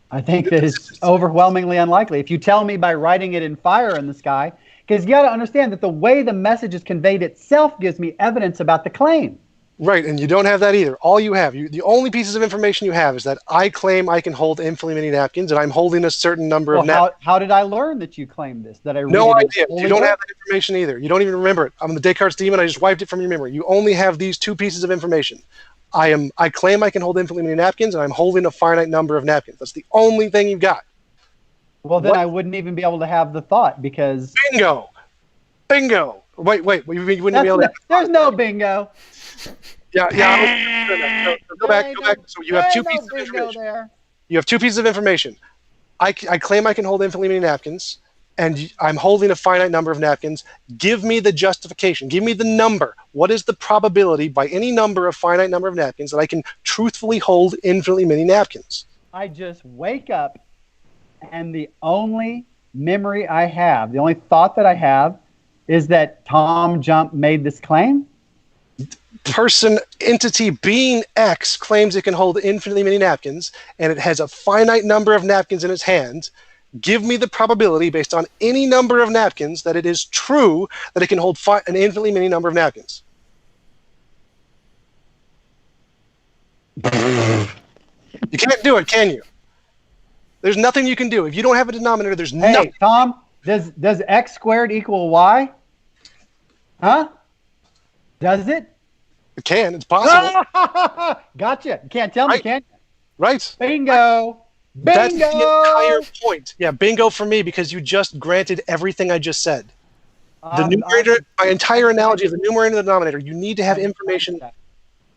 that it's overwhelmingly unlikely. If you tell me by writing it in fire in the sky, because you got to understand that the way the message is conveyed itself gives me evidence about the claim. Right, and you don't have that either. All you have, the only pieces of information you have is that I claim I can hold infinitely many napkins, and I'm holding a certain number of napkins. How did I learn that you claimed this? That I read no it idea. You don't have that information either. You don't even remember it. I'm the Descartes demon. I just wiped it from your memory. You only have these two pieces of information. I claim I can hold infinitely many napkins, and I'm holding a finite number of napkins. That's the only thing you've got. Well, then I wouldn't even be able to have the thought because... Bingo! Wait. You wouldn't be able to... There's no bingo. Yeah. Go back. So you have two pieces of information. There. You have two pieces of information. I claim I can hold infinitely many napkins, and I'm holding a finite number of napkins. Give me the justification. Give me the number. What is the probability by any number of finite number of napkins that I can truthfully hold infinitely many napkins? I just wake up, and the only memory I have, the only thought that I have, is that TJump made this claim? Person, entity, being X claims it can hold infinitely many napkins, and it has a finite number of napkins in its hand. give me the probability based on any number of napkins that it is true that it can hold an infinitely many number of napkins. You can't do it, can you? There's nothing you can do. If you don't have a denominator, there's nothing. Hey, Tom, does x squared equal y? Huh? Does it? It can. It's possible. Gotcha. You can't tell me, Right. can you? Right. Bingo. That's the Bingo. entire point. Yeah, bingo for me, because you just granted everything I just said. The numerator, my entire analogy of the numerator and the denominator, you need to have information.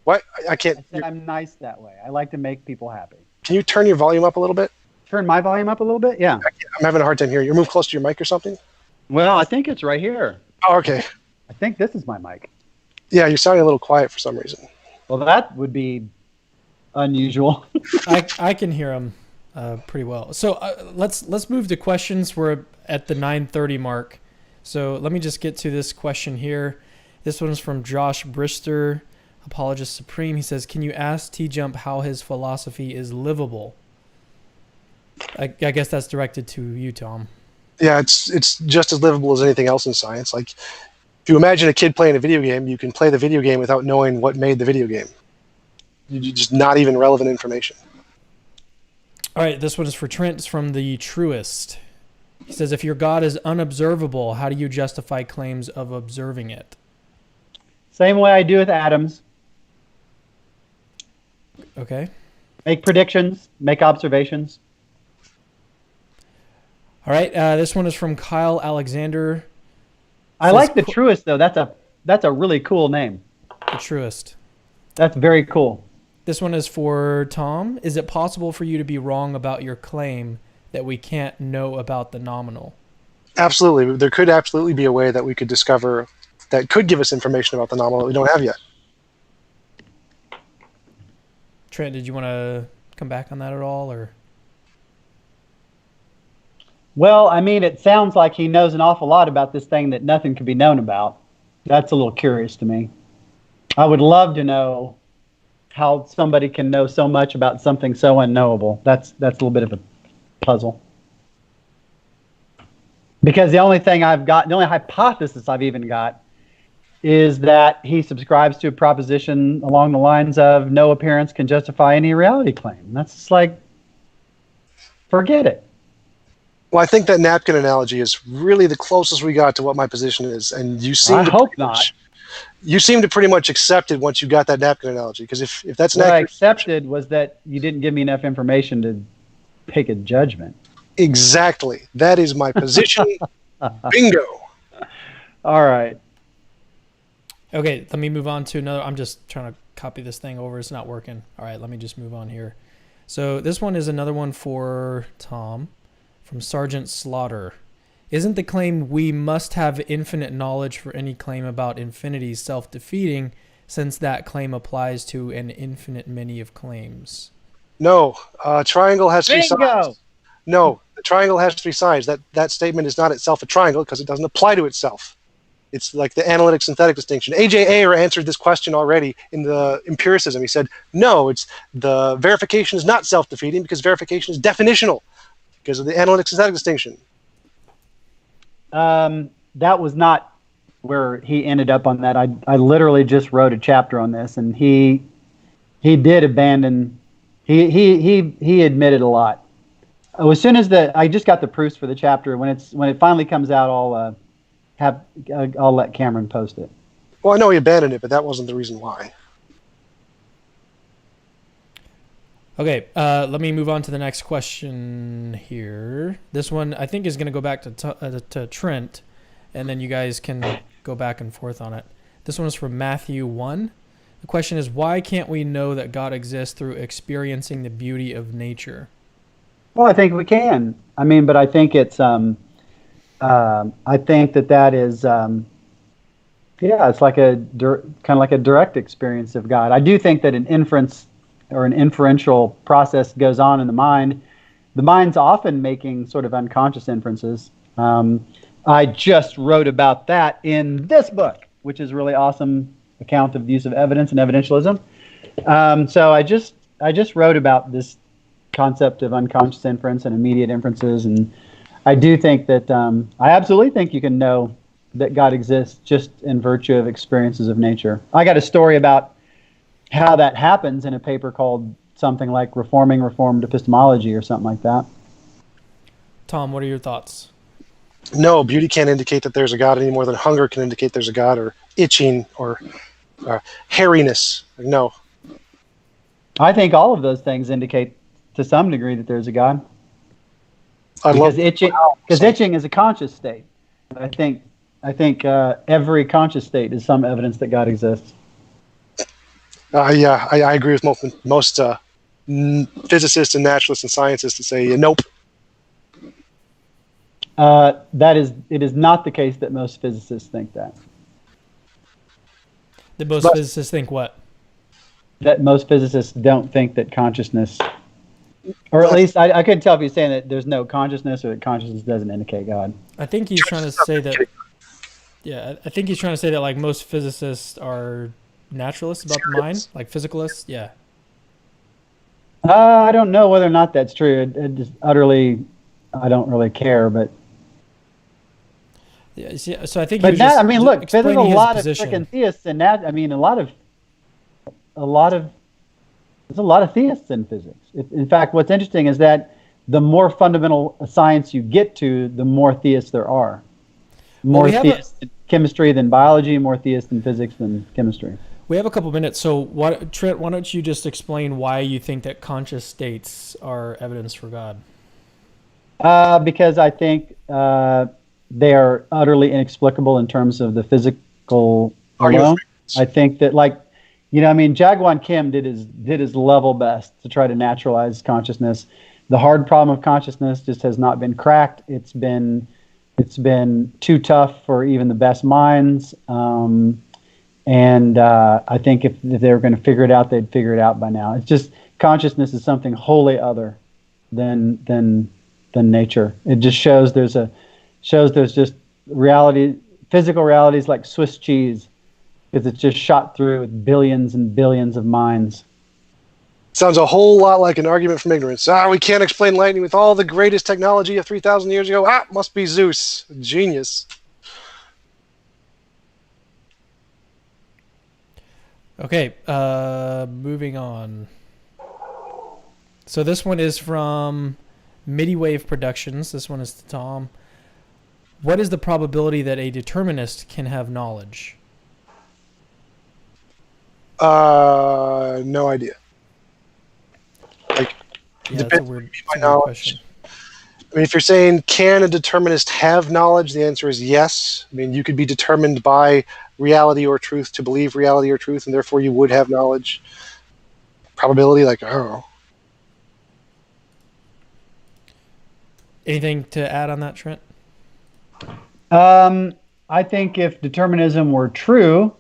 What? I can't. I said I'm nice that way. I like to make people happy. Can you turn your volume up a little bit? Turn my volume up a little bit? Yeah. I'm having a hard time hearing you. Move close to your mic or something. Well, I think it's right here. Oh, okay. I think this is my mic. Yeah, you're sounding a little quiet for some reason. Well, that would be unusual. I can hear him pretty well. So let's move to questions. We're at the 9:30 mark. So let me just get to this question here. This one's from Josh Brister, Apologist Supreme. He says, can you ask TJump how his philosophy is livable? I guess that's directed to you, Tom. Yeah, it's just as livable as anything else in science. Like, if you imagine a kid playing a video game, you can play the video game without knowing what made the video game. You just not even relevant information. All right, this one is for Trent. It's from the Truist. He says, if your God is unobservable, how do you justify claims of observing it? Same way I do with atoms. Okay. Make predictions, make observations. All right, this one is from Kyle Alexander. I like the Truist, though. That's a really cool name. The Truist. That's very cool. This one is for Tom. Is it possible for you to be wrong about your claim that we can't know about the nominal? Absolutely. There could absolutely be a way that we could discover that could give us information about the nominal that we don't have yet. Trent, did you want to come back on that at all, or? Well, I mean, it sounds like he knows an awful lot about this thing that nothing could be known about. That's a little curious to me. I would love to know how somebody can know so much about something so unknowable. That's a little bit of a puzzle. Because the only thing I've got, the only hypothesis I've even got, is that he subscribes to a proposition along the lines of no appearance can justify any reality claim. That's just like, forget it. Well, I think that napkin analogy is really the closest we got to what my position is, and you seem I hope not. You seem to pretty much accept it once you got that napkin analogy, because if that's an What I accurate accepted was that you didn't give me enough information to take a judgment. exactly, that is my position. Bingo. All right. Okay, let me move on to another. I'm just trying to copy this thing over. It's not working. All right, let me just move on here. So this one is another one for Tom from Sergeant Slaughter. Isn't the claim we must have infinite knowledge for any claim about infinity self-defeating, since that claim applies to an infinite many of claims? No, triangle has to be Bingo! sides. No, the triangle has to be sides. That statement is not itself a triangle because it doesn't apply to itself. It's like the analytic-synthetic distinction. A.J. Ayer answered this question already in the empiricism. He said, no, it's the verification is not self-defeating because verification is definitional because of the analytic-synthetic distinction. That was not where he ended up on that. I literally just wrote a chapter on this, and he did abandon. He admitted a lot. As soon as I just got the proofs for the chapter. When it finally comes out, I'll let Cameron post it. Well, I know he abandoned it, but that wasn't the reason why. Okay, let me move on to the next question here. This one I think is going to go back to Trent, and then you guys can go back and forth on it. This one is from Matthew 1. The question is, why can't we know that God exists through experiencing the beauty of nature? Well, I think we can. I mean, but I think it's I think that is it's like kind of like a direct experience of God. I do think that an inference or an inferential process goes on in the mind. The mind's often making sort of unconscious inferences. I just wrote about that in this book, which is a really awesome account of the use of evidence and evidentialism. So I just wrote about this concept of unconscious inference and immediate inferences, and I do think that I absolutely think you can know that God exists just in virtue of experiences of nature. I got a story about how that happens in a paper called something like Reforming Reformed Epistemology or something like that. Tom, what are your thoughts? No, beauty can't indicate that there's a God any more than hunger can indicate there's a God, or itching, or hairiness. No. I think all of those things indicate to some degree that there's a God. Because itching is a conscious state. I think every conscious state is some evidence that God exists. Yeah, I agree with most physicists and naturalists and scientists to say nope. It is not the case that most physicists think that. Physicists think what? That most physicists don't think that consciousness, or at least I couldn't tell if you're saying that there's no consciousness or that consciousness doesn't indicate God. I think he's trying to say that. Yeah, I think he's trying to say that like most physicists are naturalists about the mind, like physicalists. Yeah. I don't know whether or not that's true. It just utterly, I don't really care, but. Yeah, so I think. But I mean, look, there's a lot of position. freaking theists in that. I mean, there's a lot of theists in physics. In fact, what's interesting is that the more fundamental a science you get to, the more theists there are. More theists in chemistry than biology, more theists in physics than chemistry. We have a couple minutes, so Trent, why don't you just explain why you think that conscious states are evidence for God? Because I think they are utterly inexplicable in terms of the physical alone. I think that, like, I mean, Jaegwon Kim did his level best to try to naturalize consciousness. The hard problem of consciousness just has not been cracked. It's been too tough for even the best minds. And I think if they were going to figure it out, they'd figure it out by now. It's just consciousness is something wholly other than nature. It just shows there's just reality, physical realities like Swiss cheese, because it's just shot through with billions and billions of minds. Sounds a whole lot like an argument from ignorance. We can't explain lightning with all the greatest technology of 3,000 years ago. Must be Zeus. Genius. Okay, moving on. So this one is from Midiwave Productions. This one is to Tom. What is the probability that a determinist can have knowledge? No idea. Like, yeah, that's a weird question. I mean, if you're saying, can a determinist have knowledge, the answer is yes. I mean, you could be determined by reality or truth to believe reality or truth, and therefore you would have knowledge. Probability, like, I don't know. Anything to add on that, Trent? I think if determinism were true,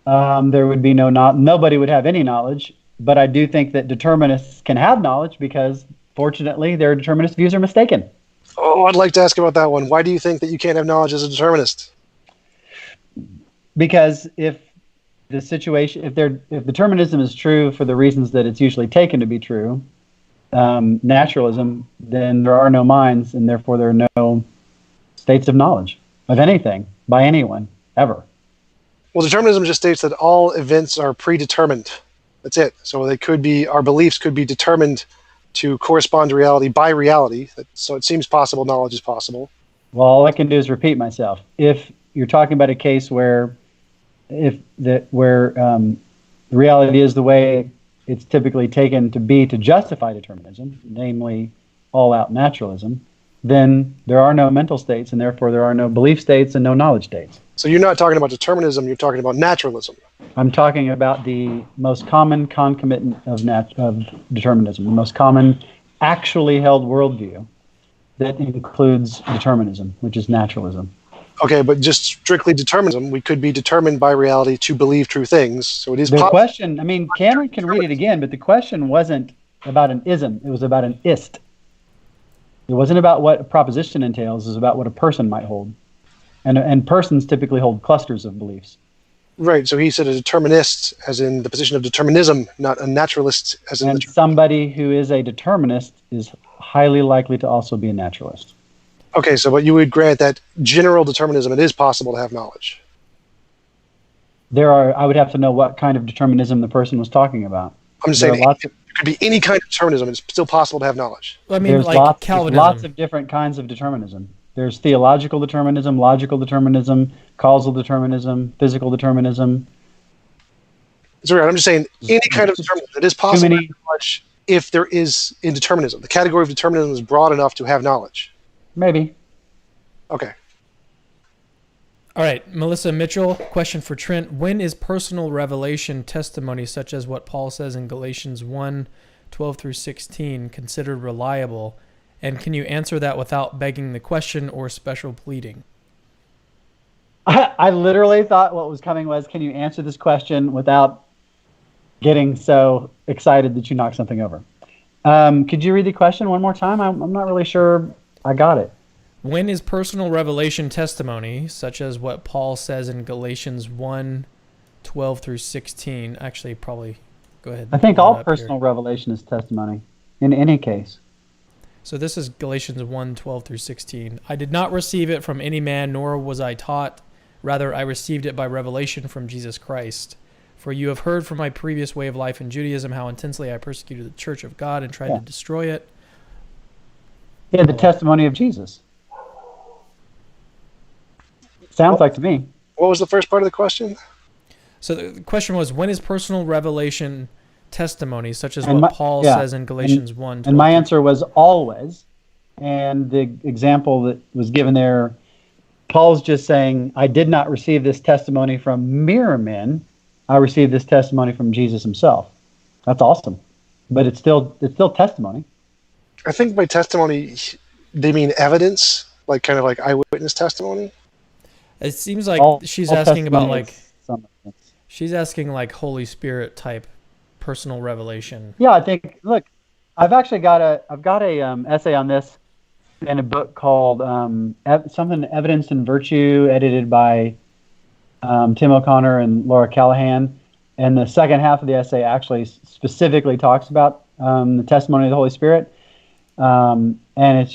there would be nobody would have any knowledge. But I do think that determinists can have knowledge because, fortunately, their determinist views are mistaken. Oh, I'd like to ask about that one. Why do you think that you can't have knowledge as a determinist? Because if determinism is true for the reasons that it's usually taken to be true, naturalism, then there are no minds, and therefore there are no states of knowledge of anything by anyone ever. Well, determinism just states that all events are predetermined. That's it. So our beliefs could be determined to correspond to reality by reality. So it seems possible knowledge is possible. Well, all I can do is repeat myself. If you're talking about a case where the reality is the way it's typically taken to be to justify determinism, namely all-out naturalism, then there are no mental states, and therefore there are no belief states and no knowledge states. So you're not talking about determinism, you're talking about naturalism. I'm talking about the most common concomitant of determinism, the most common actually held worldview that includes determinism, which is naturalism. Okay, but just strictly determinism, we could be determined by reality to believe true things. So it is the question, I mean, Cameron can read it again, but the question wasn't about an ism, it was about an ist. It wasn't about what a proposition entails, it was about what a person might hold. And persons typically hold clusters of beliefs. Right, so he said a determinist, as in the position of determinism, not a naturalist, as in... And somebody who is a determinist is highly likely to also be a naturalist. Okay, so but you would grant that general determinism, it is possible to have knowledge. I would have to know what kind of determinism the person was talking about. I'm just There saying are lots it could be any kind of determinism. It's still possible to have knowledge. I mean, There's like lots Calvinism. of different kinds of determinism. There's theological determinism, logical determinism, causal determinism, physical determinism. It's all right. I'm just saying any kind of determinism. It is possible to have knowledge if there is in determinism. The category of determinism is broad enough to have knowledge. Maybe. Okay. All right, Melissa Mitchell, question for Trent. When is personal revelation testimony, such as what Paul says in Galatians 1:12 through 16, considered reliable? And can you answer that without begging the question or special pleading? I literally thought what was coming was, can you answer this question without getting so excited that you knock something over? Could you read the question one more time? I'm not really sure I got it. When is personal revelation testimony, such as what Paul says in Galatians 1:12 through 16? Actually, probably go ahead. I think all personal revelation is testimony in any case. So this is Galatians 1:12 through 16. I did not receive it from any man, nor was I taught. Rather, I received it by revelation from Jesus Christ. For you have heard from my previous way of life in Judaism how intensely I persecuted the church of God and tried to destroy it. Yeah, the testimony of Jesus. Sounds like to me. What was the first part of the question? So the question was, when is personal revelation testimony, such as what Paul says in Galatians 1? And my answer was always. And the example that was given there, Paul's just saying, I did not receive this testimony from mere men. I received this testimony from Jesus himself. That's awesome. But it's still testimony. I think by testimony, they mean evidence, like kind of like eyewitness testimony. It seems like she's asking about she's asking like Holy Spirit type personal revelation. Yeah, I think. Look, I've got a essay on this in a book called something Evidence and Virtue, edited by Tim O'Connor and Laura Callahan. And the second half of the essay actually specifically talks about the testimony of the Holy Spirit. And it's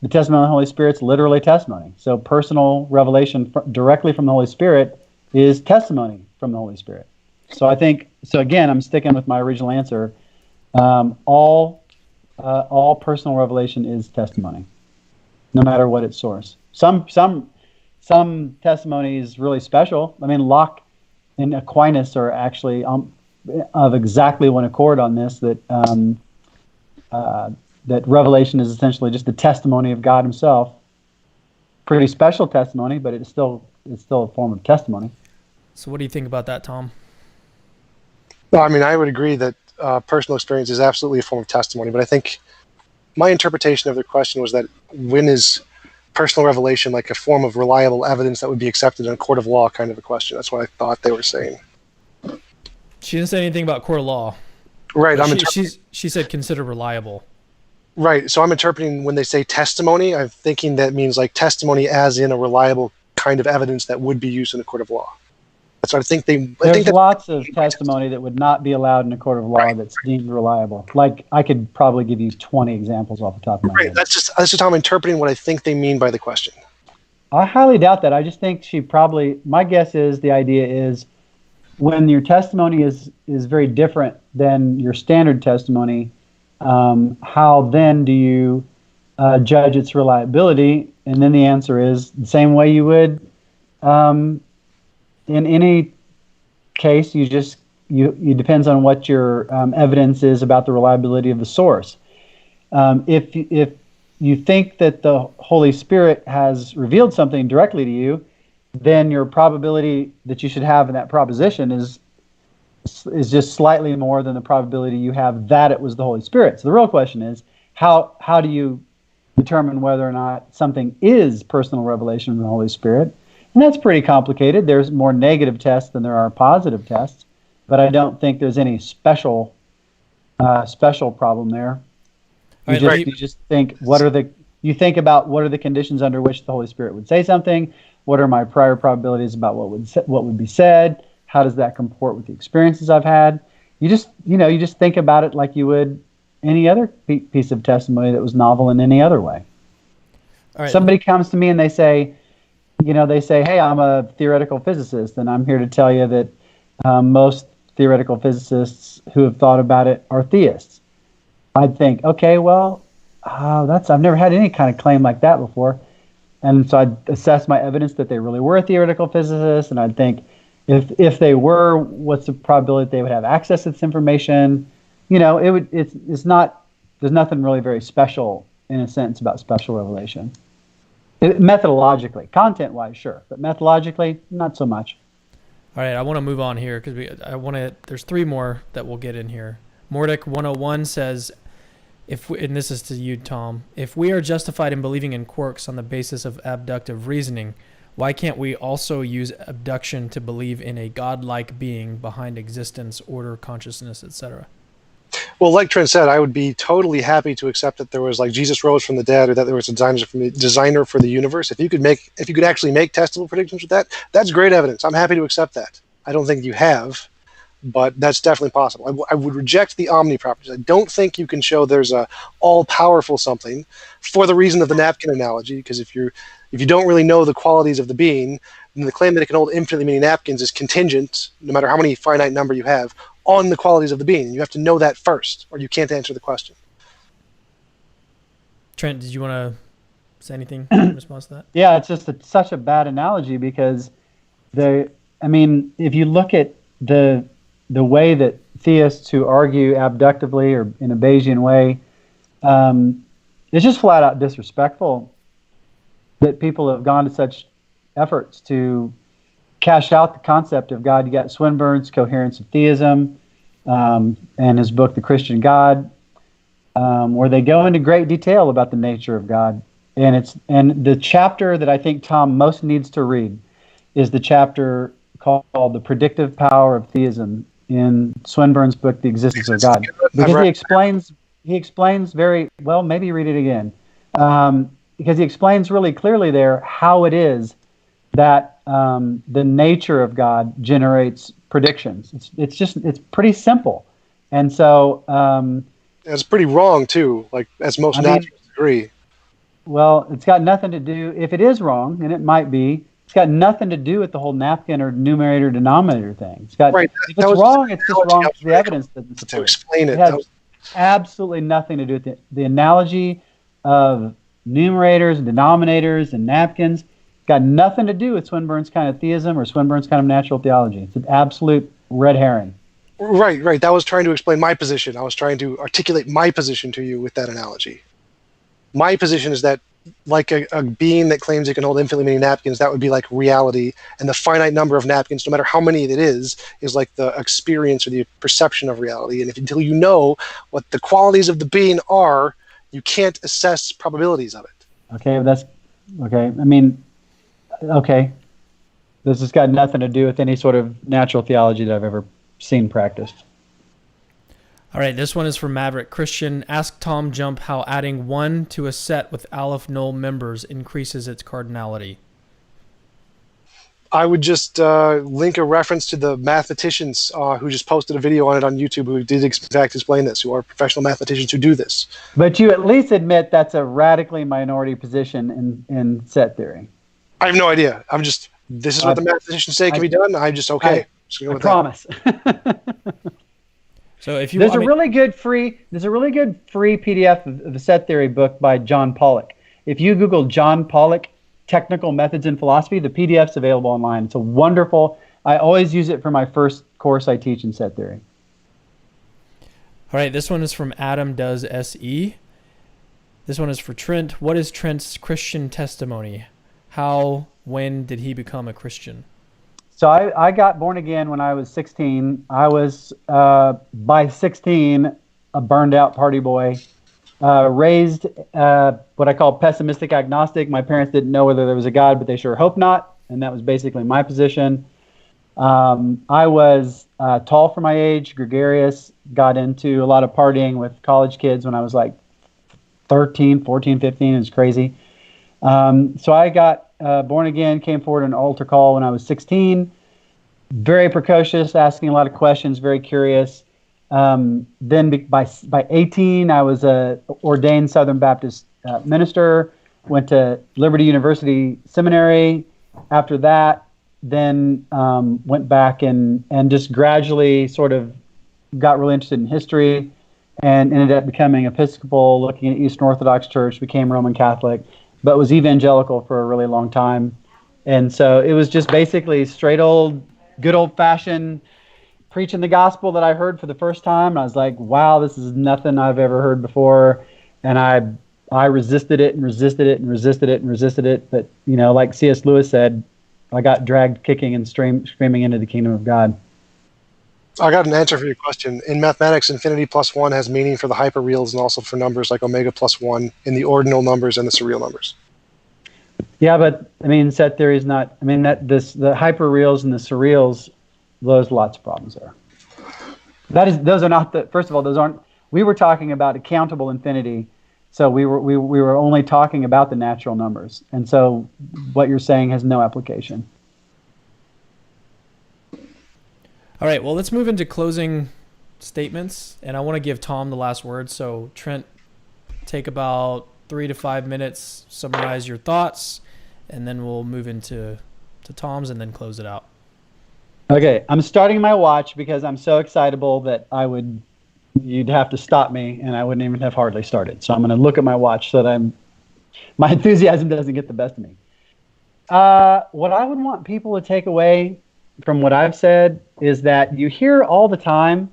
the testimony of the Holy Spirit's literally testimony. So personal revelation directly from the Holy Spirit is testimony from the Holy Spirit. So I think, again, I'm sticking with my original answer. All personal revelation is testimony, no matter what its source. Some testimony is really special. I mean, Locke and Aquinas are actually of exactly one accord on this, that revelation is essentially just the testimony of God himself. Pretty special testimony, but it's still a form of testimony. So what do you think about that, Tom? Well, I mean, I would agree that personal experience is absolutely a form of testimony, but I think my interpretation of the question was that when is personal revelation like a form of reliable evidence that would be accepted in a court of law kind of a question? That's what I thought they were saying. She didn't say anything about court of law. Right. She said consider reliable. Right. So I'm interpreting when they say testimony, I'm thinking that means like testimony as in a reliable kind of evidence that would be used in a court of law. That's what I think There's lots of testimony that would not be allowed in a court of law that's deemed reliable. Like, I could probably give you 20 examples off the top of my head. That's just how I'm interpreting what I think they mean by the question. I highly doubt that. I just think my guess is the idea is when your testimony is very different than your standard testimony, how then do you judge its reliability? And then the answer is the same way you would in any case. You depends on what your evidence is about the reliability of the source. If you think that the Holy Spirit has revealed something directly to you, then your probability that you should have in that proposition is just slightly more than the probability you have that it was the Holy Spirit. So the real question is, how do you determine whether or not something is personal revelation from the Holy Spirit? And that's pretty complicated. There's more negative tests than there are positive tests, but I don't think there's any special problem there. You just think what are the conditions under which the Holy Spirit would say something? What are my prior probabilities about what would be said? How does that comport with the experiences I've had? You just think about it like you would any other piece of testimony that was novel in any other way. All right. Somebody comes to me and they say, hey, I'm a theoretical physicist, and I'm here to tell you that most theoretical physicists who have thought about it are theists. I'd think, okay, well, I've never had any kind of claim like that before. And so I'd assess my evidence that they really were theoretical physicists, and I'd think, if they were, what's the probability they would have access to this information? There's nothing really very special in a sense about special revelation. Methodologically, content-wise, sure, but methodologically, not so much. All right, I want to move on here because there's three more that we'll get in here. Mordic 101 says, and this is to you, Tom, if we are justified in believing in quarks on the basis of abductive reasoning, why can't we also use abduction to believe in a godlike being behind existence, order, consciousness, etc.? Well, like Trent said, I would be totally happy to accept that there was like Jesus rose from the dead, or that there was a designer for the universe. If you could actually make testable predictions with that, that's great evidence. I'm happy to accept that. I don't think you have, but that's definitely possible. I would reject the omni properties. I don't think you can show there's a all-powerful something, for the reason of the napkin analogy, because if you don't really know the qualities of the being, then the claim that it can hold infinitely many napkins is contingent, no matter how many finite number you have, on the qualities of the being. You have to know that first, or you can't answer the question. Trent, did you want to say anything in response to that? Yeah, it's just such a bad analogy because if you look at the way that theists who argue abductively or in a Bayesian way, it's just flat out disrespectful that people have gone to such efforts to cash out the concept of God. You got Swinburne's Coherence of Theism and his book, The Christian God, where they go into great detail about the nature of God. And the chapter that I think Tom most needs to read is the chapter called The Predictive Power of Theism in Swinburne's book, The Existence of God. Because he explains very well, maybe read it again, because he explains really clearly there how it is that the nature of God generates predictions. It's pretty simple. And so it's pretty wrong too, like as most naturalists agree. Well, it's got nothing to do, if it is wrong, and it might be, it's got nothing to do with the whole napkin or numerator denominator thing. It's got, right. If it's wrong, it's just wrong because the evidence doesn't support to explain it. It has absolutely nothing to do with it. The analogy of numerators and denominators and napkins got nothing to do with Swinburne's kind of theism or Swinburne's kind of natural theology. It's an absolute red herring. Right. That was trying to explain my position. I was trying to articulate my position to you with that analogy. My position is that, like a being that claims it can hold infinitely many napkins, that would be like reality, and the finite number of napkins, no matter how many it is like the experience or the perception of reality. And until you know what the qualities of the being are, you can't assess probabilities of it. Okay, that's okay. Okay. This has got nothing to do with any sort of natural theology that I've ever seen practiced. All right, this one is from Maverick Christian. Ask TJump how adding 1 to a set with Aleph null members increases its cardinality. I would just link a reference to the mathematicians who just posted a video on it on YouTube who did in fact explain this, who are professional mathematicians who do this. But you at least admit that's a radically minority position in set theory. I have no idea. This is what the mathematicians say can be done. I'm just okay. I promise. So if you there's a really good free PDF of the set theory book by John Pollock. If you Google John Pollock Technical Methods in Philosophy, the PDF's available online. It's a wonderful. I always use it for my first course I teach in set theory. All right, this one is from Adam Does SE. This one is for Trent. What is Trent's Christian testimony? How, when did he become a Christian? So I got born again when I was 16. I was, by 16, a burned out party boy, raised what I call pessimistic agnostic. My parents didn't know whether there was a God, but they sure hope not. And that was basically my position. I was tall for my age, gregarious, got into a lot of partying with college kids when I was like 13, 14, 15. It was crazy. So I got born again, came forward an altar call when I was 16. Very precocious, asking a lot of questions, very curious. Then by 18, I was a ordained Southern Baptist minister. went to Liberty University Seminary. After that, then went back and just gradually sort of got really interested in history and ended up becoming Episcopal, looking at Eastern Orthodox Church, became Roman Catholic, but was evangelical for a really long time. And so it was just basically straight old, good old-fashioned preaching the gospel that I heard for the first time. And I was like, wow, this is nothing I've ever heard before. And I resisted it and resisted it and resisted it and resisted it. But, you know, like C.S. Lewis said, I got dragged kicking and screaming into the kingdom of God. I got an answer for your question. In mathematics, infinity plus 1 has meaning for the hyperreals and also for numbers like omega plus 1 in the ordinal numbers and the surreal numbers. Yeah, but I mean, set theory is not. I mean, the hyperreals and the surreals, those lots of problems there. Those are not the. First of all, those aren't. We were talking about accountable infinity, so we were only talking about the natural numbers, and so what you're saying has no application. All right, well, let's move into closing statements, and I want to give Tom the last word. So, Trent, take about 3 to 5 minutes, summarize your thoughts, and then we'll move into Tom's and then close it out. Okay, I'm starting my watch because I'm so excitable that you'd have to stop me, and I wouldn't even have hardly started. So I'm going to look at my watch so that my enthusiasm doesn't get the best of me. What I would want people to take away from what I've said is that you hear all the time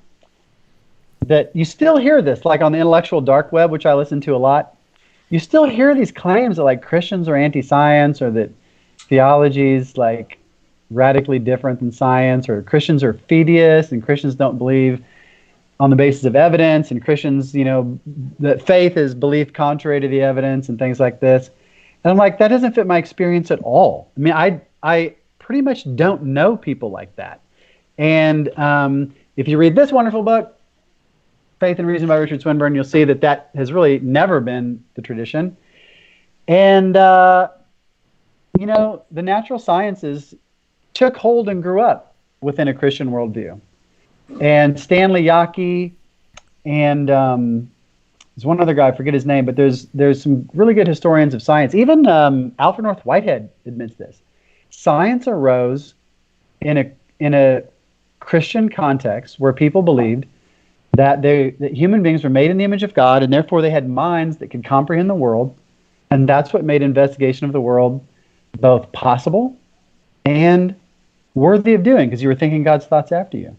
that you still hear this, like on the intellectual dark web, which I listen to a lot. You still hear these claims that like Christians are anti-science, or that theology is like radically different than science, or Christians are fideists and Christians don't believe on the basis of evidence, and Christians, you know, that faith is belief contrary to the evidence and things like this. And I'm like, that doesn't fit my experience at all. I mean, I pretty much don't know people like that. And if you read this wonderful book, Faith and Reason by Richard Swinburne, you'll see that has really never been the tradition. And, you know, the natural sciences took hold and grew up within a Christian worldview. And Stanley Yaki and there's one other guy, I forget his name, but there's some really good historians of science. Even Alfred North Whitehead admits this. Science arose in a Christian context where people believed that human beings were made in the image of God, and therefore they had minds that could comprehend the world, and that's what made investigation of the world both possible and worthy of doing, because you were thinking God's thoughts after you.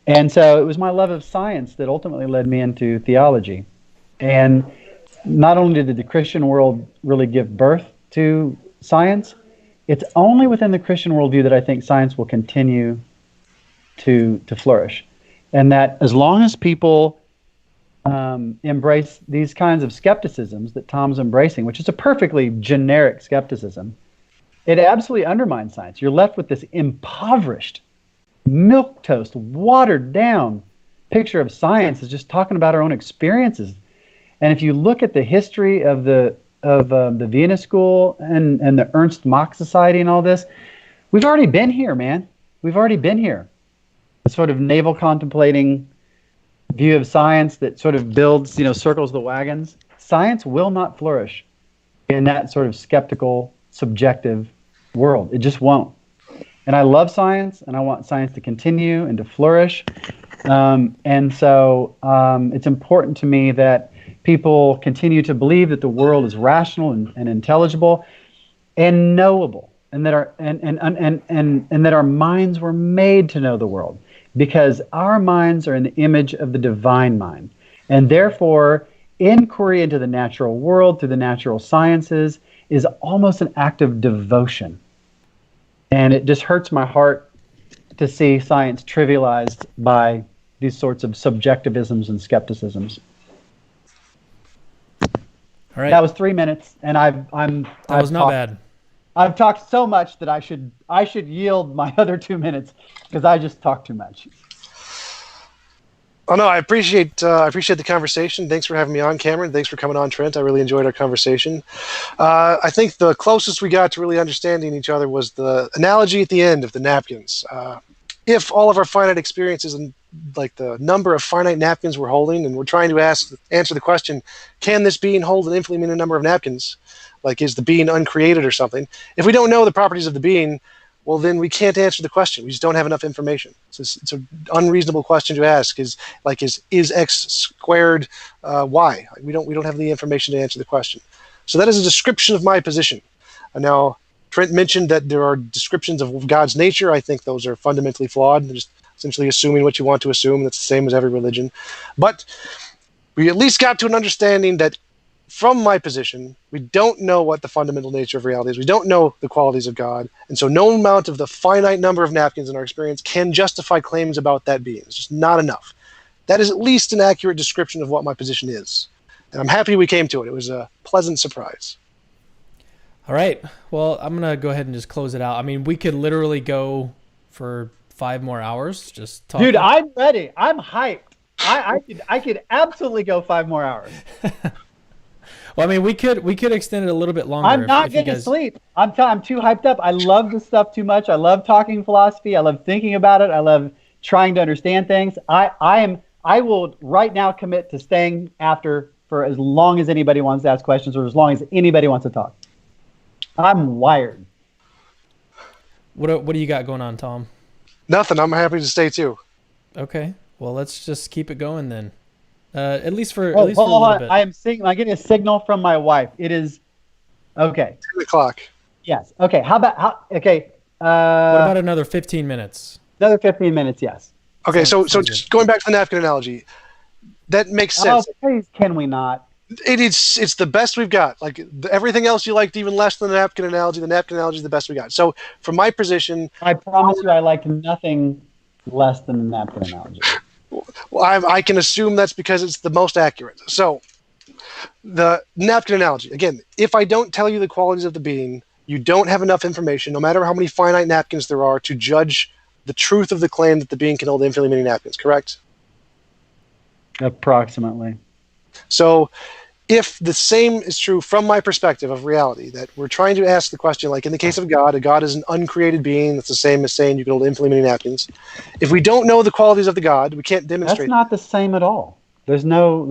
And so it was my love of science that ultimately led me into theology. And not only did the Christian world really give birth to science, it's only within the Christian worldview that I think science will continue to flourish. And that as long as people embrace these kinds of skepticisms that Tom's embracing, which is a perfectly generic skepticism, it absolutely undermines science. You're left with this impoverished, milquetoast, watered down picture of science is just talking about our own experiences. And if you look at the history of the Vienna School and the Ernst Mach Society and all this, we've already been here, man. We've already been here. A sort of navel contemplating view of science that sort of builds, you know, circles the wagons. Science will not flourish in that sort of skeptical, subjective world. It just won't. And I love science, and I want science to continue and to flourish. And so it's important to me that people continue to believe that the world is rational and intelligible and knowable, and that our minds were made to know the world, because our minds are in the image of the divine mind. And therefore, inquiry into the natural world through the natural sciences is almost an act of devotion. And it just hurts my heart to see science trivialized by these sorts of subjectivisms and skepticisms. All right. That was 3 minutes, and That was not bad. I've talked so much that I should yield my other 2 minutes, because I just talked too much. Oh no, I appreciate the conversation. Thanks for having me on, Cameron. Thanks for coming on, Trent. I really enjoyed our conversation. I think the closest we got to really understanding each other was the analogy at the end of the napkins. If all of our finite experiences and like the number of finite napkins we're holding, and we're trying to answer the question, can this being hold an infinitely number of napkins? Like, is the being uncreated or something? If we don't know the properties of the being, well, then we can't answer the question. We just don't have enough information. So it's an unreasonable question to ask. Is x squared y? We don't have the information to answer the question. So that is a description of my position. Now, Trent mentioned that there are descriptions of God's nature. I think those are fundamentally flawed. They're just essentially assuming what you want to assume. That's the same as every religion. But we at least got to an understanding that from my position, we don't know what the fundamental nature of reality is. We don't know the qualities of God. And so no amount of the finite number of napkins in our experience can justify claims about that being. It's just not enough. That is at least an accurate description of what my position is. And I'm happy we came to it. It was a pleasant surprise. All right. Well, I'm going to go ahead and just close it out. I mean, we could literally go for 5 more hours just talking. Dude, I'm ready. I'm hyped. I could absolutely go 5 more hours. Well, I mean, we could extend it a little bit longer. I'm not getting to sleep. I'm too hyped up. I love this stuff too much. I love talking philosophy. I love thinking about it. I love trying to understand things. I will right now commit to staying after for as long as anybody wants to ask questions or as long as anybody wants to talk. I'm wired. What do you got going on, Tom? Nothing. I'm happy to stay too. Okay. Well, let's just keep it going then. At least for a hold little on. bit. I'm getting a signal from my wife. It is okay. 10 o'clock. Yes. Okay. Okay. What about another 15 minutes? Another 15 minutes. Yes. Okay. So just going back to the napkin analogy, that makes sense. Oh, please, can we not? It's the best we've got. Like everything else you liked even less than the napkin analogy. The napkin analogy is the best we got. So from my position, I promise you, I liked nothing less than the napkin analogy. Well, I can assume that's because it's the most accurate. So the napkin analogy, again, if I don't tell you the qualities of the being, you don't have enough information, no matter how many finite napkins there are, to judge the truth of the claim that the being can hold infinitely many napkins, correct? Approximately. So if the same is true from my perspective of reality, that we're trying to ask the question, like in the case of God, a God is an uncreated being. That's the same as saying you can hold infinitely many napkins. If we don't know the qualities of the God, we can't demonstrate. That's not the same at all. There's no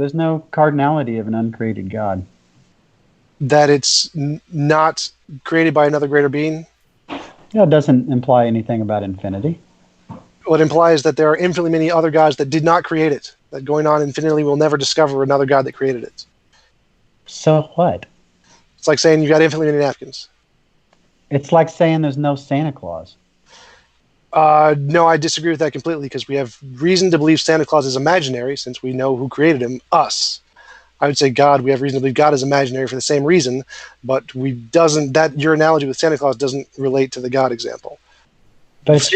cardinality of an uncreated God. That it's not created by another greater being? It doesn't imply anything about infinity. Well, it implies that there are infinitely many other gods that did not create it. That going on infinitely will never discover another God that created it. So what? It's like saying you've got infinitely many napkins. It's like saying there's no Santa Claus. No, I disagree with that completely because we have reason to believe Santa Claus is imaginary since we know who created him, us. I would say God, we have reason to believe God is imaginary for the same reason, but your analogy with Santa Claus doesn't relate to the God example. But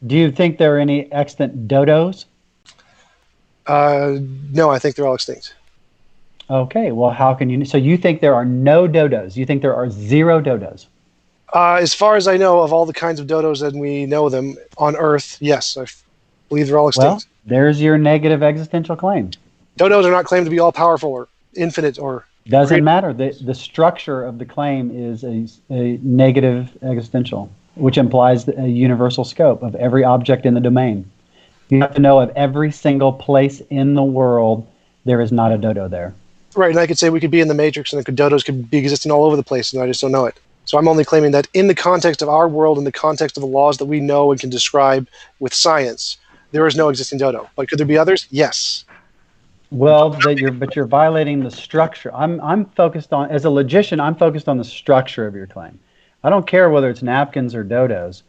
do you think there are any extant dodos? No, I think they're all extinct. Okay, well, how can you? So you think there are no dodos? You think there are 0 dodos? As far as I know, of all the kinds of dodos that we know them on Earth, yes, I believe they're all extinct. Well, there's your negative existential claim. Dodos are not claimed to be all powerful or infinite or. Doesn't matter. The structure of the claim is a negative existential, which implies a universal scope of every object in the domain. You have to know of every single place in the world there is not a dodo there. Right, and I could say we could be in the Matrix and the dodos could be existing all over the place, and I just don't know it. So I'm only claiming that in the context of our world, in the context of the laws that we know and can describe with science, there is no existing dodo. But could there be others? Yes. Well, but you're violating the structure. I'm focused on, as a logician, I'm focused on the structure of your claim. I don't care whether it's napkins or dodos.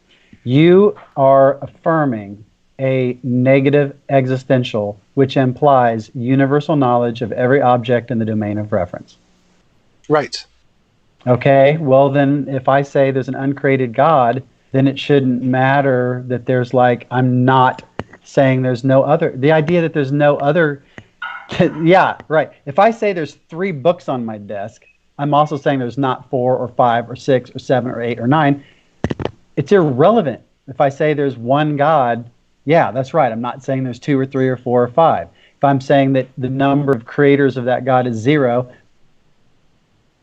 You are affirming a negative existential, which implies universal knowledge of every object in the domain of reference. Right. Okay, well then if I say there's an uncreated God, then it shouldn't matter that there's I'm not saying there's no other. The idea that there's no other, yeah, right. If I say there's 3 books on my desk, I'm also saying there's not 4 or 5 or 6 or 7 or 8 or 9. It's irrelevant. If I say there's one God, yeah, that's right. I'm not saying there's 2 or 3 or 4 or 5. If I'm saying that the number of creators of that God is 0,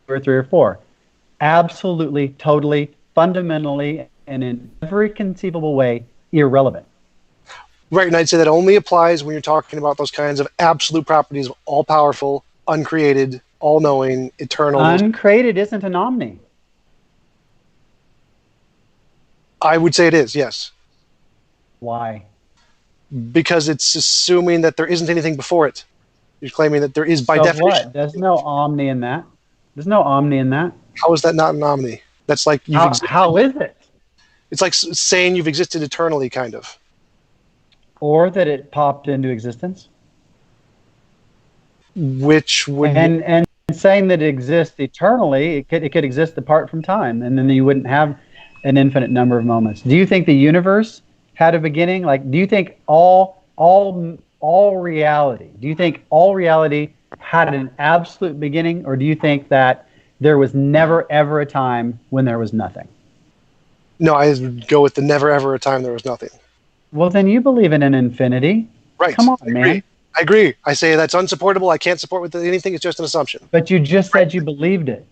2 or 3 or 4. Absolutely, totally, fundamentally, and in every conceivable way, irrelevant. Right, and I'd say that only applies when you're talking about those kinds of absolute properties of all-powerful, uncreated, all-knowing, eternal. Uncreated isn't an omni. I would say it is, yes. Why? Because it's assuming that there isn't anything before it. You're claiming that there is by definition. What? There's no omni in that. There's no omni in that. How is that not an omni? That's like How is it? It's like saying you've existed eternally, kind of. Or that it popped into existence. Which would and saying that it exists eternally, it could exist apart from time, and then you wouldn't have an infinite number of moments. Do you think the universe had a beginning? Like, do you think all reality? Do you think all reality had an absolute beginning, or do you think that there was never ever a time when there was nothing? No, I would go with the never ever a time there was nothing. Well, then you believe in an infinity. Right. Come on, I man. agree. I agree. I say that's unsupportable. I can't support with anything. It's just an assumption. But you just said you believed it.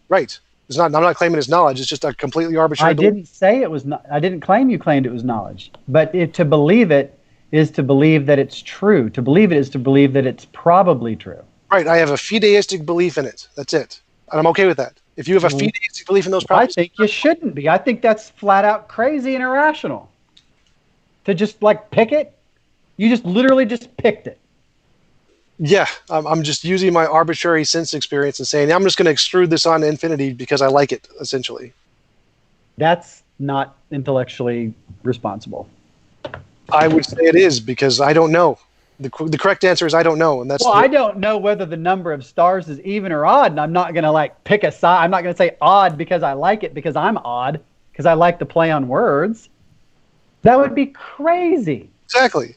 Right. It's not. I'm not claiming it's knowledge. It's just a completely arbitrary. I didn't say it was. I didn't claim you claimed it was knowledge. But to believe it is to believe that it's true. To believe it is to believe that it's probably true. Right. I have a fideistic belief in it. That's it. And I'm okay with that. If you have a fideistic belief in those I properties, think you shouldn't be. I think that's flat out crazy and irrational. To just like pick it, you just literally just picked it. yeah, I'm just using my arbitrary sense experience and saying I'm just going to extrude this on to infinity because I like it. Essentially, That's not intellectually responsible. I would say it is because I don't know. The correct answer is I don't know, and that's Well, I don't know whether the number of stars is even or odd, and I'm not going to like pick a side. I'm not going to say odd because I like it because I'm odd because I like to play on words. That would be crazy. exactly.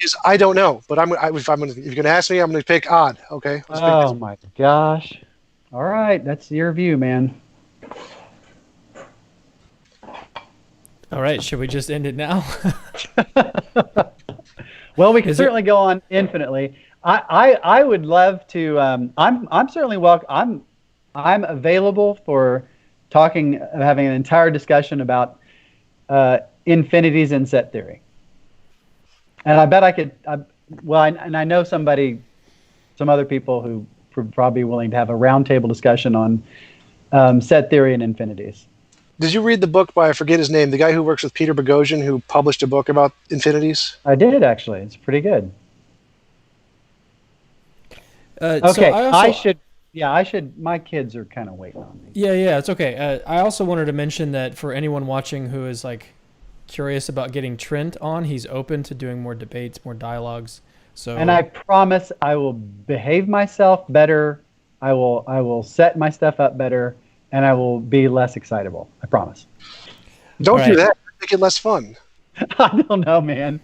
Is I don't know, but if you're going to ask me, I'm going to pick odd. Okay. Oh my gosh! All right, that's your view, man. All right, should we just end it now? Well, we can certainly go on infinitely. I would love to. I'm certainly welcome. I'm available for having an entire discussion about infinities in set theory. And I bet I could. I know some other people who are probably willing to have a roundtable discussion on set theory and infinities. Did you read the book by, I forget his name, the guy who works with Peter Boghossian, who published a book about infinities? I did, actually. It's pretty good. Okay, so I should. My kids are kind of waiting on me. Yeah, it's okay. I also wanted to mention that for anyone watching who is like curious about getting Trent on, he's open to doing more debates, more dialogues. So, and I promise I will behave myself better. I will set my stuff up better, and I will be less excitable. I promise. Don't do that. Make it less fun. I don't know, man.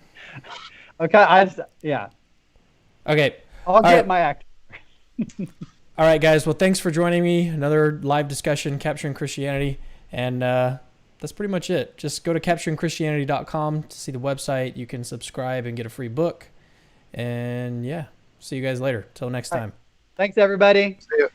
Okay, Okay. I'll get my act. All right, guys. Well, thanks for joining me. Another live discussion, Capturing Christianity. And that's pretty much it. Just go to capturingchristianity.com to see the website. You can subscribe and get a free book. And yeah, see you guys later. Till next time. Thanks, everybody. See ya.